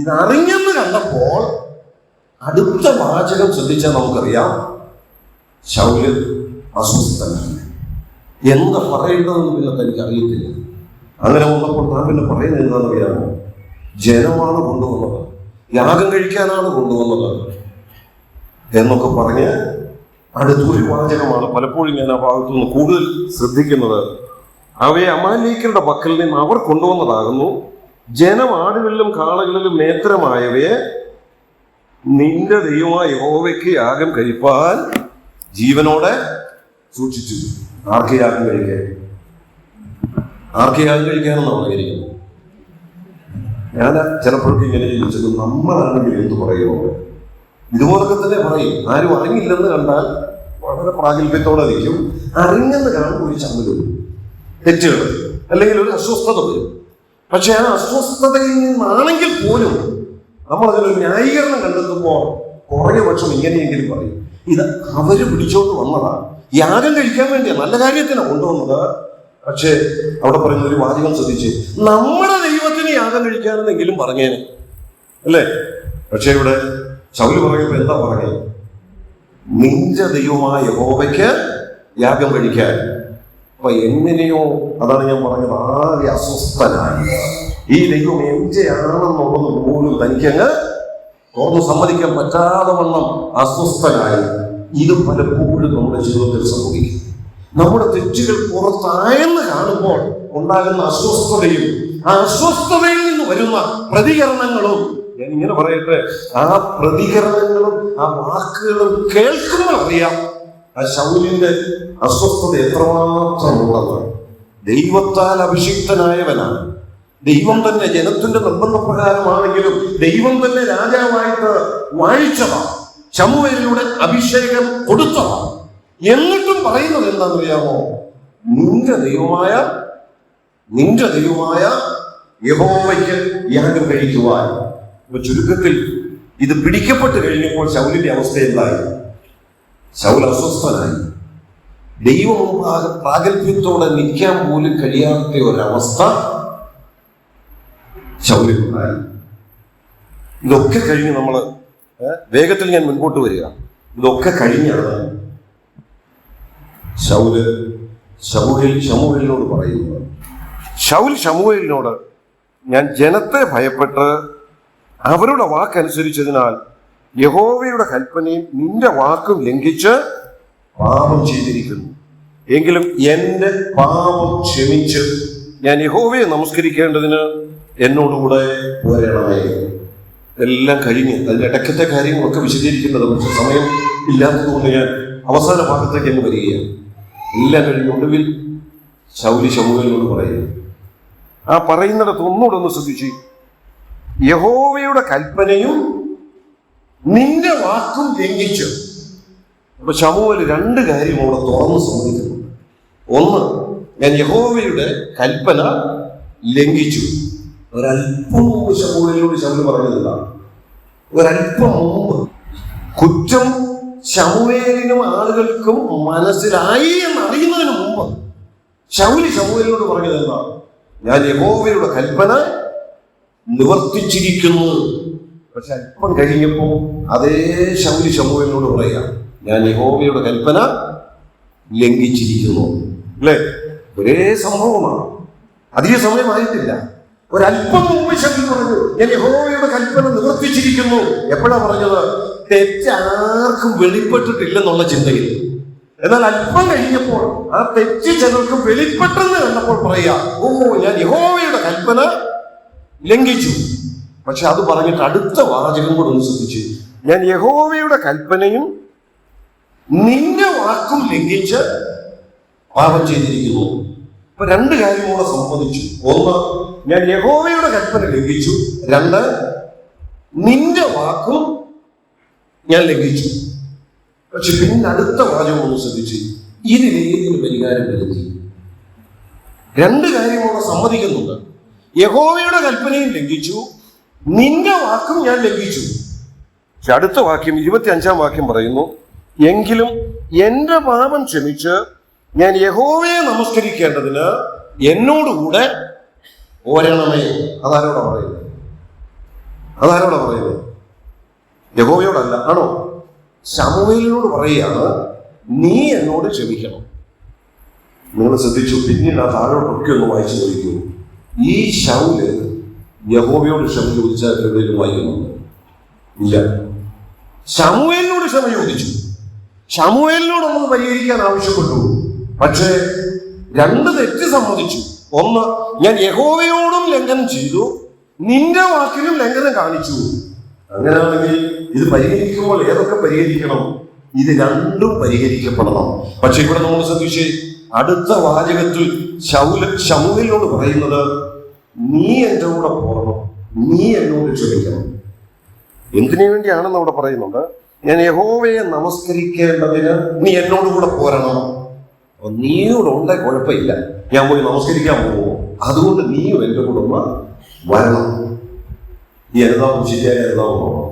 ഇതറിഞ്ഞെന്ന് കണ്ടപ്പോൾ അടുത്ത വാചകം ശ്രദ്ധിച്ചാൽ നമുക്കറിയാം, ശൗല് അസ്വസ്ഥനാണ്. എന്താ പറയേണ്ടതെന്ന് പിന്നെ തനിക്ക് അറിയത്തില്ല. അങ്ങനെ വന്നപ്പോൾ താൻ പിന്നെ പറയുന്നത് എന്താണെന്നറിയാമോ? ജനമാണ് കൊണ്ടുവന്നത്, യാഗം കഴിക്കാനാണ് കൊണ്ടുവന്നത് എന്നൊക്കെ പറഞ്ഞ് അടുത്തൊരു വാചകമാണ് പലപ്പോഴും ഞാൻ ആ ഭാഗത്തു നിന്ന് കൂടുതൽ ശ്രദ്ധിക്കുന്നത്. അവയെ അമാലേക്യരുടെ പക്കൽ നിന്ന് അവർ കൊണ്ടുവന്നതാകുന്നു. ജനം ആടുകളിലും കാളകളിലും നേത്രമായവയെ നിന്റെ ദൈവമായ യഹോവയ്ക്ക് യാഗം കഴിപ്പാൻ ജീവനോടെ സൂക്ഷിച്ചു. ആർക്ക് യാഗം കഴിക്കാൻ? ആർക്ക് യാഗം കഴിക്കാനെന്നാണ് പറഞ്ഞിരിക്കുന്നത്. ഞാൻ ചിലപ്പോഴൊക്കെ ഇങ്ങനെ ചോദിച്ചത്, നമ്മളാണെങ്കിൽ എന്ത് പറയുമോ? ഇതുപോലൊക്കെ തന്നെ പറയും. ആരും അറിഞ്ഞില്ലെന്ന് കണ്ടാൽ വളരെ പ്രാഗൽഭ്യത്തോടെ നിൽക്കും, അറിഞ്ഞെന്ന് കാണുമ്പോൾ ഒരു ചമ്മലും തെറ്റുകൾ അല്ലെങ്കിൽ ഒരു അസ്വസ്ഥത വരും. പക്ഷെ ആ അസ്വസ്ഥതയിൽ നിന്നാണെങ്കിൽ പോലും നമ്മൾ അതിനൊരു ന്യായീകരണം കണ്ടെത്തുമ്പോൾ കുറേ പക്ഷം ഇങ്ങനെയെങ്കിലും പറയും, ഇത് അവര് പിടിച്ചോണ്ട് വന്നതാണ്, യാഗം കഴിക്കാൻ വേണ്ടിയാണ്, നല്ല കാര്യത്തിനാണ് കൊണ്ടുവന്നത്. പക്ഷെ അവിടെ പറയുന്ന ഒരു വാചകം ശ്രദ്ധിച്ച്, നമ്മുടെ ദൈവത്തിന് യാഗം കഴിക്കാനെന്നെങ്കിലും പറഞ്ഞേനെ, അല്ലേ? പക്ഷെ ഇവിടെ ശൗല് പറയുമ്പോൾ എന്താ പറഞ്ഞത്? നിന്റെ ദൈവമായ യഹോവയ്ക്ക് യാഗം കഴിക്കാൻ. അപ്പൊ എങ്ങനെയോ അതാണ് ഞാൻ പറഞ്ഞത്, ആകെ അസ്വസ്ഥനായി. ഈ ദൈവം എവിടെയാണെന്നുള്ളത് പോലും തനിക്കങ്ങ് തുറന്ന് സമ്മതിക്കാൻ പറ്റാതെ വണ്ണം അസ്വസ്ഥനായി. ഇത് പലപ്പോഴും നമ്മുടെ ജീവിതത്തിൽ സംഭവിക്കും. നമ്മുടെ തെറ്റുകൾ പുറത്തായെന്ന് കാണുമ്പോൾ ഉണ്ടാകുന്ന അസ്വസ്ഥതയും ആ അസ്വസ്ഥതയിൽ നിന്ന് വരുന്ന പ്രതികരണങ്ങളും, ഞാൻ ഇങ്ങനെ പറയട്ടെ, ആ പ്രതികരണങ്ങളും ആ വാക്കുകളും കേൾക്കുമ്പോൾ അറിയാം ആ ശൗലിന്റെ അസ്വസ്ഥത എത്രമാത്രമുള്ളതാണ്. ദൈവത്താൽ അഭിഷിക്തനായവനാണ്. ദൈവം തന്നെ ജനത്തിന്റെ നിർബന്ധപ്രകാരമാണെങ്കിലും ദൈവം തന്നെ രാജാവായിട്ട് വാഴിച്ചതാണ്. ശമൂവേലിലൂടെ അഭിഷേകം കൊടുത്തതാണ്. എന്നിട്ടും പറയുന്നത് എന്താണെന്നറിയാമോ? നിന്റെ ദൈവമായ യഹോവയ്ക്ക് യാഗം കഴിക്കുവാൻ. അപ്പൊ ചുരുക്കത്തിൽ ഇത് പിടിക്കപ്പെട്ട് കഴിഞ്ഞപ്പോൾ ശൗലിന്റെ അവസ്ഥ എന്തായി? ശൗൽ അസ്വസ്ഥനായി. ദൈവമുമ്പാകെ പ്രാഗൽഭ്യത്തോടെ നിൽക്കാൻ പോലും കഴിയാത്ത ഒരവസ്ഥ ശൗലിനുണ്ടായി. ഇതൊക്കെ കഴിഞ്ഞ് നമ്മൾ വേഗത്തിൽ ഞാൻ മുൻപോട്ട് വരിക. ഇതൊക്കെ കഴിഞ്ഞാണ് ശമൂവേലിനോട് പറയുന്നത്. ശമൂവേലിനോട്, ഞാൻ ജനത്തെ ഭയപ്പെട്ട് അവരുടെ വാക്കനുസരിച്ചതിനാൽ യഹോവയുടെ കൽപ്പനയും നിന്റെ വാക്കും ലംഘിച്ച് പാപം ചെയ്തിരിക്കുന്നു. എങ്കിലും എന്റെ പാപം ക്ഷമിച്ച് ഞാൻ യഹോവയെ നമസ്കരിക്കേണ്ടതിന് എന്നോടുകൂടെ വരണമേ. എല്ലാം കഴിഞ്ഞ് അതിന്റെ ഇടയ്ക്കത്തെ കാര്യങ്ങളൊക്കെ വിശദീകരിക്കുന്നത് പക്ഷെ സമയം ഇല്ലാത്തതുകൊണ്ട് ഞാൻ അവസാന ഭാഗത്തേക്ക് അങ്ങ് വരികയാണ്. എല്ലാം കഴിഞ്ഞ് ഒടുവിൽ ശമൂവേലിനോട് പറയുന്നു. ആ പറയുന്നിടത്ത് ഒന്നുകൂടെ ഒന്ന് ശ്രദ്ധിച്ച്, യഹോവയുടെ കൽപ്പനയും നിന്റെ വാക്കും ലംഘിച്ചു. അപ്പൊ ശമൂവേൽ രണ്ട് കാര്യം അവിടെ തുറന്ന് സമ്മതിക്കുന്നുണ്ട്. ഒന്ന്, ഞാൻ യഹോവയുടെ കൽപ്പന ലംഘിച്ചു. ഒരല്പം മുമ്പ് ശമൂവേലിനോട് ശൗൽ പറഞ്ഞതില്ല. ഒരല്പം മുമ്പ് കുറ്റം ശമൂവേലിനും ആളുകൾക്കും മനസ്സിലായി എന്നറിയുന്നതിന് മുമ്പ് ശമൂവേലിനോട് പറഞ്ഞത് എന്താണ്? ഞാൻ യഹോവയുടെ കൽപ്പന നിവർത്തിച്ചിരിക്കുന്നു. പക്ഷെ അല്പം കഴിഞ്ഞപ്പോ അതേ ശമൂവേലിനോട് പറയാ, ഞാൻ യഹോവയുടെ കൽപ്പന ലംഘിച്ചിരിക്കുന്നു. അല്ലേ? ഒരേ സംഭവമാണ്. അധിക സമയമായിട്ടില്ല. ഒരല്പം മുമ്പ് ശൗൽ പറഞ്ഞു, ഞാൻ യഹോവയുടെ കൽപ്പന നിവർത്തിച്ചിരിക്കുന്നു. എപ്പോഴാ പറഞ്ഞത്? തെറ്റാർക്കും വെളിപ്പെട്ടിട്ടില്ലെന്നുള്ള ചിന്തയിൽ. എന്നാൽ അല്പം കഴിഞ്ഞപ്പോൾ ആ തെറ്റ് ചിലർക്കും വെളിപ്പെട്ടെന്ന് കണ്ടപ്പോൾ പറയാ, ഓ, ഞാൻ യഹോവയുടെ കൽപ്പന ലംഘിച്ചു. പക്ഷെ അത് പറഞ്ഞിട്ട് അടുത്ത വാചകം കൂടെ ഒന്ന് ശ്രദ്ധിച്ചു, ഞാൻ യഹോവയുടെ കൽപ്പനയും നിന്റെ വാക്കും ലംഘിച്ച് പാപം ചെയ്തിരിക്കുന്നു. അപ്പൊ രണ്ട് കാര്യം കൂടെ സംബന്ധിച്ചു. ഒന്ന്, ഞാൻ യഹോവയുടെ കൽപ്പന ലംഘിച്ചു. രണ്ട്, നിന്റെ വാക്കും ഞാൻ ലംഘിച്ചു. പക്ഷെ പിന്നെ അടുത്ത വാചകം ഒന്ന് ശ്രദ്ധിച്ച്, ഇതിലേതിന് പരിഹാരം വരുത്തി? രണ്ട് കാര്യം കൂടെ സമ്മതിക്കുന്നുണ്ട്. യഹോവയുടെ കൽപ്പനയും ലംഘിച്ചു, നിന്റെ വാക്കും ഞാൻ ലംഘിച്ചു. പക്ഷെ അടുത്ത വാക്യം 25-ാം വാക്യം പറയുന്നു, എങ്കിലും എന്റെ പാപം ക്ഷമിച്ച് ഞാൻ യഹോവയെ നമസ്കരിക്കേണ്ടതിന് എന്നോടുകൂടെ പോരണമേ. അതാരോടാ പറയുന്നത്? യഹോവയോടല്ല, ആണോ? ശമൂവേലിനോട് പറയുകയാണ്, നീ എന്നോട് ക്ഷമിക്കണം. നിങ്ങൾ ശ്രദ്ധിച്ചു, പിന്നീട് ആ താഴോട്ടൊക്കെ ഒന്ന് വായിച്ചു നോക്കൂ. ഈ ശൗല് യഹോവയോട് ക്ഷമ ചോദിച്ചാൽ എവിടെയും വായിക്കുന്നുണ്ട്? ഇല്ല. ശമൂവേലിനോട് ക്ഷമ ചോദിച്ചു, ശമൂവേലിനോടൊന്ന് പരിഹരിക്കാൻ ആവശ്യപ്പെട്ടു. പക്ഷേ രണ്ട് തെറ്റ് സമ്മതിച്ചു. ഒന്ന്, ഞാൻ യഹോവയോടും ലംഘനം ചെയ്തു, നിന്റെ വാക്കിലും ലംഘനം കാണിച്ചു. അങ്ങനെയാണെങ്കിൽ ഇത് പരിഹരിക്കുമ്പോൾ ഏതൊക്കെ പരിഹരിക്കണം? ഇത് രണ്ടും പരിഹരിക്കപ്പെടണം. പക്ഷെ ഇവിടെ നമ്മൾ ശ്രദ്ധിച്ച് അടുത്ത വാചകത്തിൽ ശമൂവേലിനോട് പറയുന്നത്, നീ എൻ്റെ കൂടെ പോകണം, നീ എന്നോട് ക്ഷമിക്കണം. എന്തിനു വേണ്ടിയാണെന്ന് അവിടെ പറയുന്നുണ്ട്. ഞാൻ യഹോവയെ നമസ്കരിക്കേണ്ടതിന് നീ എന്നോട് കൂടെ പോരണം. അപ്പൊ നീയോട് ഉണ്ടേ കുഴപ്പമില്ല, ഞാൻ പോയി നമസ്കരിക്കാൻ പോകുമോ? അതുകൊണ്ട് നീയും എൻ്റെ കൂടെ ഒന്ന് വരണം. നീ അനുതാപം ശരിയായ അനുതാപം പോകണം.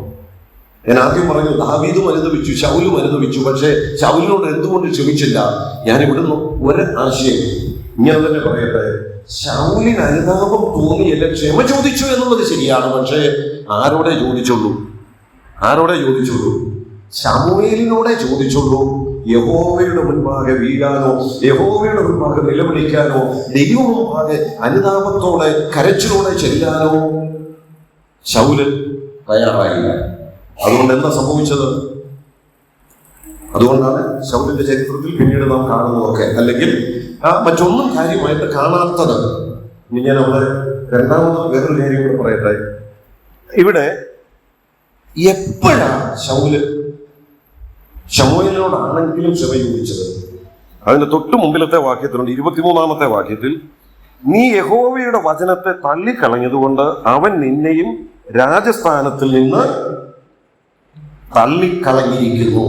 ഞാൻ ആദ്യം പറഞ്ഞു, ദാവീദും അനുദപിച്ചു, ശൗലും അനുദപിച്ചു. പക്ഷെ ശൗലിനോട് എന്തുകൊണ്ട് ക്ഷമിച്ചില്ല? ഞാൻ ഇവിടുന്ന് ഒരു ആശയം ഇങ്ങനെ തന്നെ പറയട്ടെ. ശൗലിന് അനുതാപം തോന്നിയല്ല, ക്ഷമ ചോദിച്ചു എന്നുള്ളത് ശരിയാണ്. പക്ഷേ ആരോടെ ചോദിച്ചുള്ളൂ? ശമൂവേലിനോടെ ചോദിച്ചുള്ളൂ. യഹോവയുടെ മുൻപാകെ വീഴാനോ യഹോവയുടെ മുൻപാകെ നിലവിളിക്കാനോ ദൈവം മുൻപാകെ അനുതാപത്തോടെ കരച്ചിലോടെ ചെല്ലാനോ ശൗല് തയ്യാറായില്ല. അതുകൊണ്ട് എന്താ സംഭവിച്ചത്? അതുകൊണ്ടാണ് ശൗലിന്റെ ചരിത്രത്തിൽ പിന്നീട് നാം കാണുന്നതൊക്കെ, അല്ലെങ്കിൽ മറ്റൊന്നും കാര്യമായിട്ട് കാണാത്തത്. ഇനി ഞാൻ അവിടെ രണ്ടാമത് വേറൊരു കാര്യം കൂടെ പറയട്ടെ. ഇവിടെ എപ്പോഴാ ശൗല് ശമൂവേലിനോടാണെങ്കിലും ക്ഷമ ചോദിച്ചത്? അതിന്റെ തൊട്ട് മുമ്പിലത്തെ വാക്യത്തിലുണ്ട്, 23-ാമത്തെ വാക്യത്തിൽ, നീ യഹോവയുടെ വചനത്തെ തള്ളിക്കളഞ്ഞതുകൊണ്ട് അവൻ നിന്നെയും രാജസ്ഥാനത്തിൽ നിന്ന് തള്ളിക്കളഞ്ഞിരിക്കുന്നു.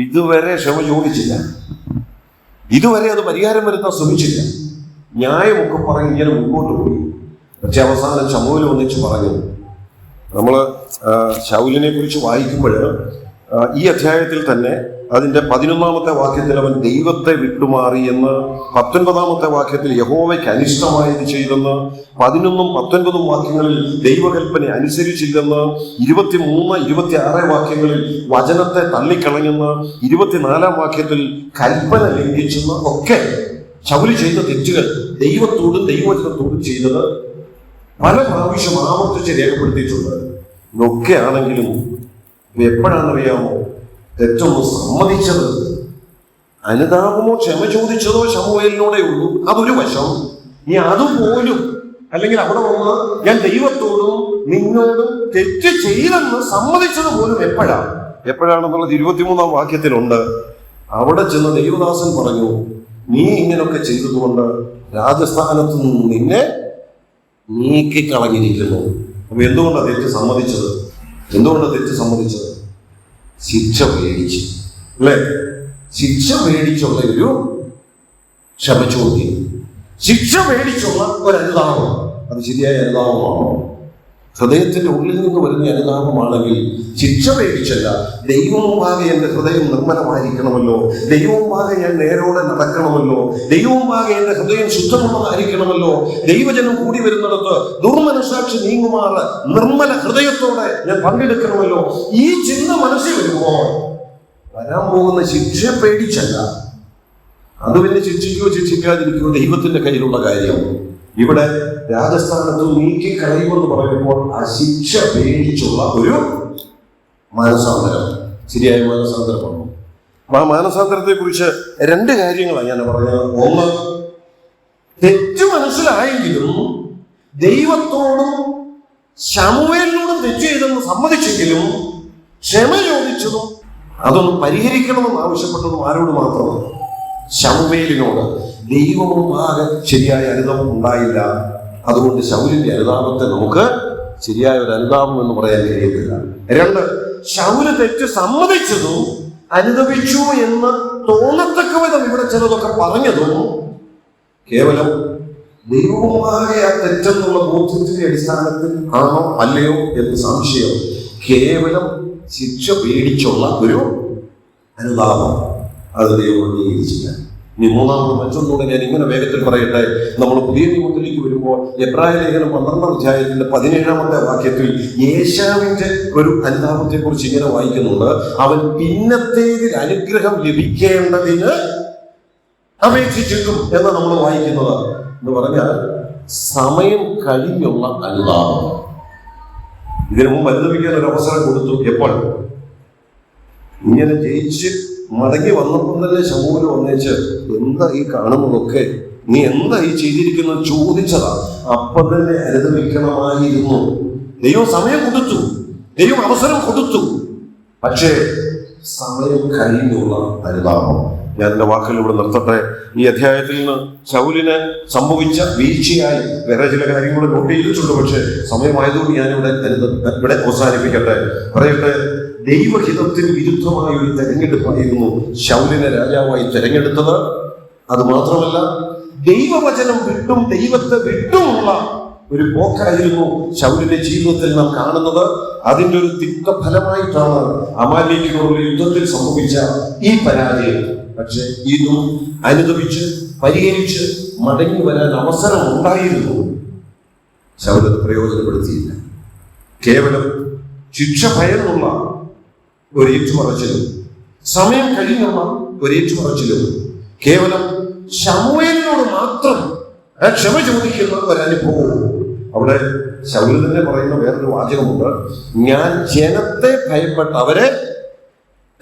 ഇതുവരെ ക്ഷമ ചോദിച്ചില്ല, ഇതുവരെ അത് പരിഹാരം വരുത്താൻ ശ്രമിച്ചില്ല. ന്യായമൊക്കെ പറഞ്ഞ് ഇങ്ങനെ മുമ്പോട്ട് പോയി. പക്ഷെ അവസാനം ശമൂവേൽ ഒന്നിച്ച് പറഞ്ഞു. നമ്മൾ ശൗലിനെ കുറിച്ച് വായിക്കുമ്പോൾ ഈ അധ്യായത്തിൽ തന്നെ അതിന്റെ 11-ാമത്തെ വാക്യത്തിൽ അവൻ ദൈവത്തെ വിട്ടുമാറി എന്ന്, 19-ാമത്തെ വാക്യത്തിൽ യഹോവയ്ക്ക് അനിഷ്ടമായത് ചെയ്തെന്ന്, 11ഉം 19ഉം വാക്യങ്ങളിൽ ദൈവകൽപ്പന അനുസരിച്ചില്ലെന്ന്, 23, 26 വാക്യങ്ങളിൽ വചനത്തെ തള്ളിക്കളഞ്ഞെന്ന്, 24-ാം വാക്യത്തിൽ കൽപ്പന ലംഘിച്ചെന്ന് ഒക്കെ ശൗല് ചെയ്ത തെറ്റുകൾ ദൈവത്തോടും ദൈവവചനത്തോടും ചെയ്തത് പല പ്രാവശ്യം ആവർത്തിച്ച് രേഖപ്പെടുത്തിയിട്ടുണ്ട്. ഇതൊക്കെ ആണെങ്കിലും എപ്പോഴാണെന്നറിയാമോ തെറ്റൊന്ന് സമ്മതിച്ചത്? അനുതാപമോ ക്ഷമ ചോദിച്ചതോ ശമൂവേലിനോടെ ഉള്ളൂ. അതൊരു വശം. ഇനി അതുപോലും, അല്ലെങ്കിൽ അവിടെ വന്ന് ഞാൻ ദൈവത്തോടും നിന്നോടും തെറ്റ് ചെയ്തെന്ന് സമ്മതിച്ചത് പോലും എപ്പോഴാണെന്നുള്ളത് 23-ാം വാക്യത്തിലുണ്ട്. അവിടെ ചെന്ന് ദൈവദാസൻ പറഞ്ഞു, നീ ഇങ്ങനൊക്കെ ചെയ്തതുകൊണ്ട് രാജസ്ഥാനത്ത് നിന്ന് നിന്നെ നീക്കിക്കളഞ്ഞിരിക്കുന്നു. അപ്പൊ എന്തുകൊണ്ടാണ് തെറ്റ് സമ്മതിച്ചത്? ശിക്ഷ പേടിച്ച്, അല്ലെ? ശിക്ഷ പേടിച്ചുള്ള ഒരു ക്ഷമ ചോദ്യം, ശിക്ഷ പേടിച്ചുള്ള ഒരു അനുതാപം. അത് ശരിയായ അനുതാപമാണോ? ഹൃദയത്തിന്റെ ഉള്ളിൽ നിന്ന് വരുന്ന അനുതാപമാണെങ്കിൽ ശിക്ഷ പേടിച്ചല്ല, ദൈവമുമ്പാകെ എന്റെ ഹൃദയം നിർമ്മലമായിരിക്കണമല്ലോ, ദൈവമുമ്പാകെ ഞാൻ നേരോടെ നടക്കണമല്ലോ, ദൈവമുമ്പാകെ എന്റെ ഹൃദയം ശുദ്ധമുള്ളതായിരിക്കണമല്ലോ, ദൈവജനം കൂടി വരുന്നിടത്ത് ദുർമനസാക്ഷി നീങ്ങുമാറ് നിർമ്മല ഹൃദയത്തോടെ ഞാൻ പങ്കെടുക്കണമല്ലോ. ഈ ചിന്ത മനസ്സിൽ വരുമ്പോൾ വരാൻ പോകുന്ന ശിക്ഷ പേടിച്ചല്ല. അത് പിന്നെ ശിക്ഷിക്കുകയോ ശിക്ഷിക്കാതിരിക്കുകയോ ദൈവത്തിന്റെ കയ്യിലുള്ള കാര്യം. ഇവിടെ രാജസ്ഥാനത്ത് നീക്കി കളയുമെന്ന് പറയുമ്പോൾ ആ ശിക്ഷ പേടിച്ചുള്ള ഒരു മാനസാന്തരം, ശരിയായ മാനസാന്തരമാണ്. ആ മാനസാന്തരത്തെ കുറിച്ച് 2 കാര്യങ്ങളാണ് ഞാൻ പറഞ്ഞത്. ഒന്ന്, തെറ്റ് മനസ്സിലായെങ്കിലും ദൈവത്തോടും ശമൂവേലിനോടും തെറ്റ് ചെയ്തെന്ന് സമ്മതിച്ചെങ്കിലും ക്ഷമ ചോദിച്ചതും അതൊന്ന് പരിഹരിക്കണമെന്ന് ആവശ്യപ്പെട്ടതും ആരോട് മാത്രമാണ്? ശമൂവേലിനോട്. ദൈവമുമ്പാകെ ശരിയായ അനുതാപം ഉണ്ടായില്ല. അതുകൊണ്ട് ശൗലിന്റെ അനുതാപത്തെ നമുക്ക് ശരിയായ ഒരു അനുതാപം എന്ന് പറയാൻ കഴിയത്തില്ല. 2, ശൗല് തെറ്റ് സമ്മതിച്ചതും അനുദപിച്ചു എന്ന് തോന്നത്തക്ക വിധം ഇവിടെ ചിലതൊക്കെ പറഞ്ഞതും കേവലം ദൈവമുമ്പാകെ ആ തെറ്റെന്നുള്ള ബോധ്യത്തിന്റെ അടിസ്ഥാനത്തിൽ ആണോ അല്ലയോ എന്ന് സംശയം. കേവലം ശിക്ഷ പേടിച്ചുള്ള ഒരു അനുതാപം, അത് ദൈവം അംഗീകരിച്ചില്ല. ഇനി മൂന്നാമത് മറ്റൊന്നുകൂടെ ഞാൻ ഇങ്ങനെ വേഗത്തിൽ പറയട്ടെ. നമ്മൾ പുതിയ നിയമത്തിലേക്ക് വരുമ്പോൾ എബ്രായ ലേഖനം 12-ാം അധ്യായത്തിന്റെ 17-ാമത്തെ വാക്യത്തിൽ യേശാവിന്റെ ഒരു അനുതാപത്തെ കുറിച്ച് ഇങ്ങനെ വായിക്കുന്നുണ്ട്. അവൻ പിന്നത്തേതിൽ അനുഗ്രഹം ലഭിക്കേണ്ടതിന് അപേക്ഷിച്ചിട്ടും എന്ന് നമ്മൾ വായിക്കുന്നത്. എന്ന് പറഞ്ഞാൽ സമയം കഴിഞ്ഞുള്ള അനുതാപം. ഇതിനു മുമ്പ് അനുദപിക്കാൻ ഒരു അവസരം കൊടുത്തു. എപ്പോൾ? ഇങ്ങനെ ജയിച്ച് മടങ്ങി വന്നപ്പോൾ തന്നെ ശമൂവേൽ വന്നേച്ച്, എന്താ ഈ കാണുന്നതൊക്കെ, നീ എന്താ ഈ ചെയ്തിരിക്കുന്നത് ചോദിച്ചതാ. അപ്പം തന്നെ അനുദപിക്കണമായിരുന്നു. ദൈവം സമയം കൊടുത്തു, ദൈവം അവസരം കൊടുത്തു. പക്ഷേ സമയം കഴിഞ്ഞുള്ള അനുതാപം. ഞാൻ എൻ്റെ വാക്കുകൾ ഇവിടെ നിർത്തട്ടെ. ഈ അധ്യായത്തിൽ നിന്ന് ശൗലിന് സംഭവിച്ച വീഴ്ചയായി വേറെ ചില കാര്യങ്ങൾ നോട്ട് ചെയ്തിട്ടുണ്ട്. പക്ഷേ സമയമായതുകൊണ്ട് ഞാനിവിടെ അവസാനിപ്പിക്കട്ടെ. പറയട്ടെ, ദൈവഹിതത്തിന് വിരുദ്ധമായ ഒരു തെരഞ്ഞെടുപ്പായിരുന്നു ശൗലിനെ രാജാവായി തെരഞ്ഞെടുത്തത്. അത് മാത്രമല്ല, ദൈവവചനം വിട്ടും ദൈവത്തെ വിട്ടുമുള്ള ഒരു പോക്കായിരുന്നു ശൗലിന്റെ ജീവിതത്തിൽ നാം കാണുന്നത്. അതിന്റെ ഒരു തിക്തഫലമായിട്ടാണ് അമാലേക്കിനോടുള്ള യുദ്ധത്തിൽ സംഭവിച്ച ഈ പരാജയം. പക്ഷെ ഇതും അനുദപിച്ച് പരിഹരിച്ച് മടങ്ങി വരാൻ അവസരം ഉണ്ടായിരുന്നു. ശൗലത് പ്രയോജനപ്പെടുത്തിയില്ല. കേവലം ശിക്ഷ ഭയന്നുള്ള ഒരു ഏറ്റുപറച്ചിലും സമയം കഴിഞ്ഞുള്ള ഒരു ഏറ്റുപറച്ചിലും കേവലം ശമൂവേലിനോട് മാത്രം ക്ഷമ ചോദിക്കുന്ന ഒരനുഭവവും. അവിടെ ശൗൽ തന്നെ പറയുന്ന വേറൊരു വാചകമുണ്ട്, ഞാൻ ജനത്തെ ഭയപ്പെട്ട് അവരെ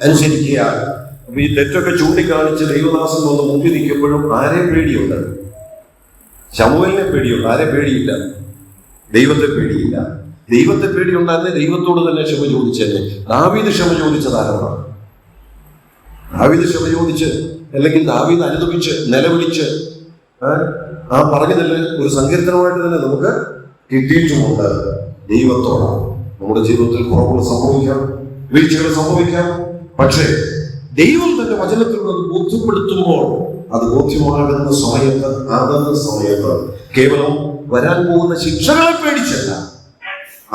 അനുസരിക്കുക. അപ്പൊ ഈ തെറ്റൊക്കെ ചൂണ്ടിക്കാണിച്ച് ദൈവദാസൻ വന്ന് മുമ്പിൽ നിൽക്കുമ്പോഴും ആരെ പേടിയുണ്ട്? ശമൂവേലിനെ പേടിയുണ്ട്, ആരെ പേടിയില്ല? ദൈവത്തെ പേടിയില്ല. ദൈവത്തെ പേടിയുണ്ടായിരുന്നെ ദൈവത്തോട് തന്നെ ക്ഷമ ചോദിച്ചേനെ. ദാവീദ് ക്ഷമ ചോദിച്ചത് ആരാണ്? ദാവീദ് ക്ഷമ ചോദിച്ച്, അല്ലെങ്കിൽ ദാവീദ് അനുദപിച്ച് നിലവിളിച്ച് ആ പറഞ്ഞതല്ലേ ഒരു സങ്കീർത്തനമായിട്ട് തന്നെ നമുക്ക് കിട്ടിയിട്ടുമുണ്ട്. ദൈവത്തോടാണ്. നമ്മുടെ ജീവിതത്തിൽ കുറവുകൾ സംഭവിക്കാം, വീഴ്ചകൾ സംഭവിക്കാം. പക്ഷേ ദൈവം തന്റെ വചനത്തിലുള്ളത് ബോധ്യപ്പെടുത്തുമ്പോൾ അത് ബോധ്യമാകുന്ന സമയത്ത് കേവലം വരാൻ പോകുന്ന ശിക്ഷകളെ പേടിച്ചല്ല,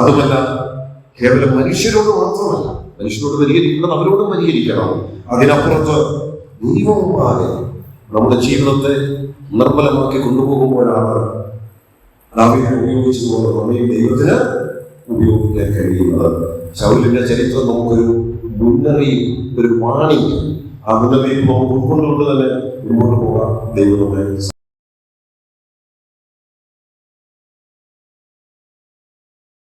അതുമല്ല കേവലം മനുഷ്യരോട് മാത്രമല്ല, മനുഷ്യരോട് പരിഹരിക്കുന്നത് അവരോടും പരിഹരിക്കണം. അതിനപ്പുറത്ത് ദൈവവുമായി നമ്മുടെ ജീവിതത്തെ നിർമ്മലമാക്കി കൊണ്ടുപോകുമ്പോഴാണ് ദാവീദ് ഉപയോഗിച്ചതുകൊണ്ട് നമ്മെ ദൈവത്തിന് ഉപയോഗിക്കാൻ കഴിയുന്നത്. ശൗലിന്റെ ചരിത്രം നമുക്കൊരു മുന്നറിയിപ്പ്, ഒരു വാണിംഗ്. ആ മുന്നറിയിപ്പ് നമുക്ക് ഉൾക്കൊണ്ടുകൊണ്ട് തന്നെ മുന്നോട്ട് പോകാം. ദൈവം നമ്മെ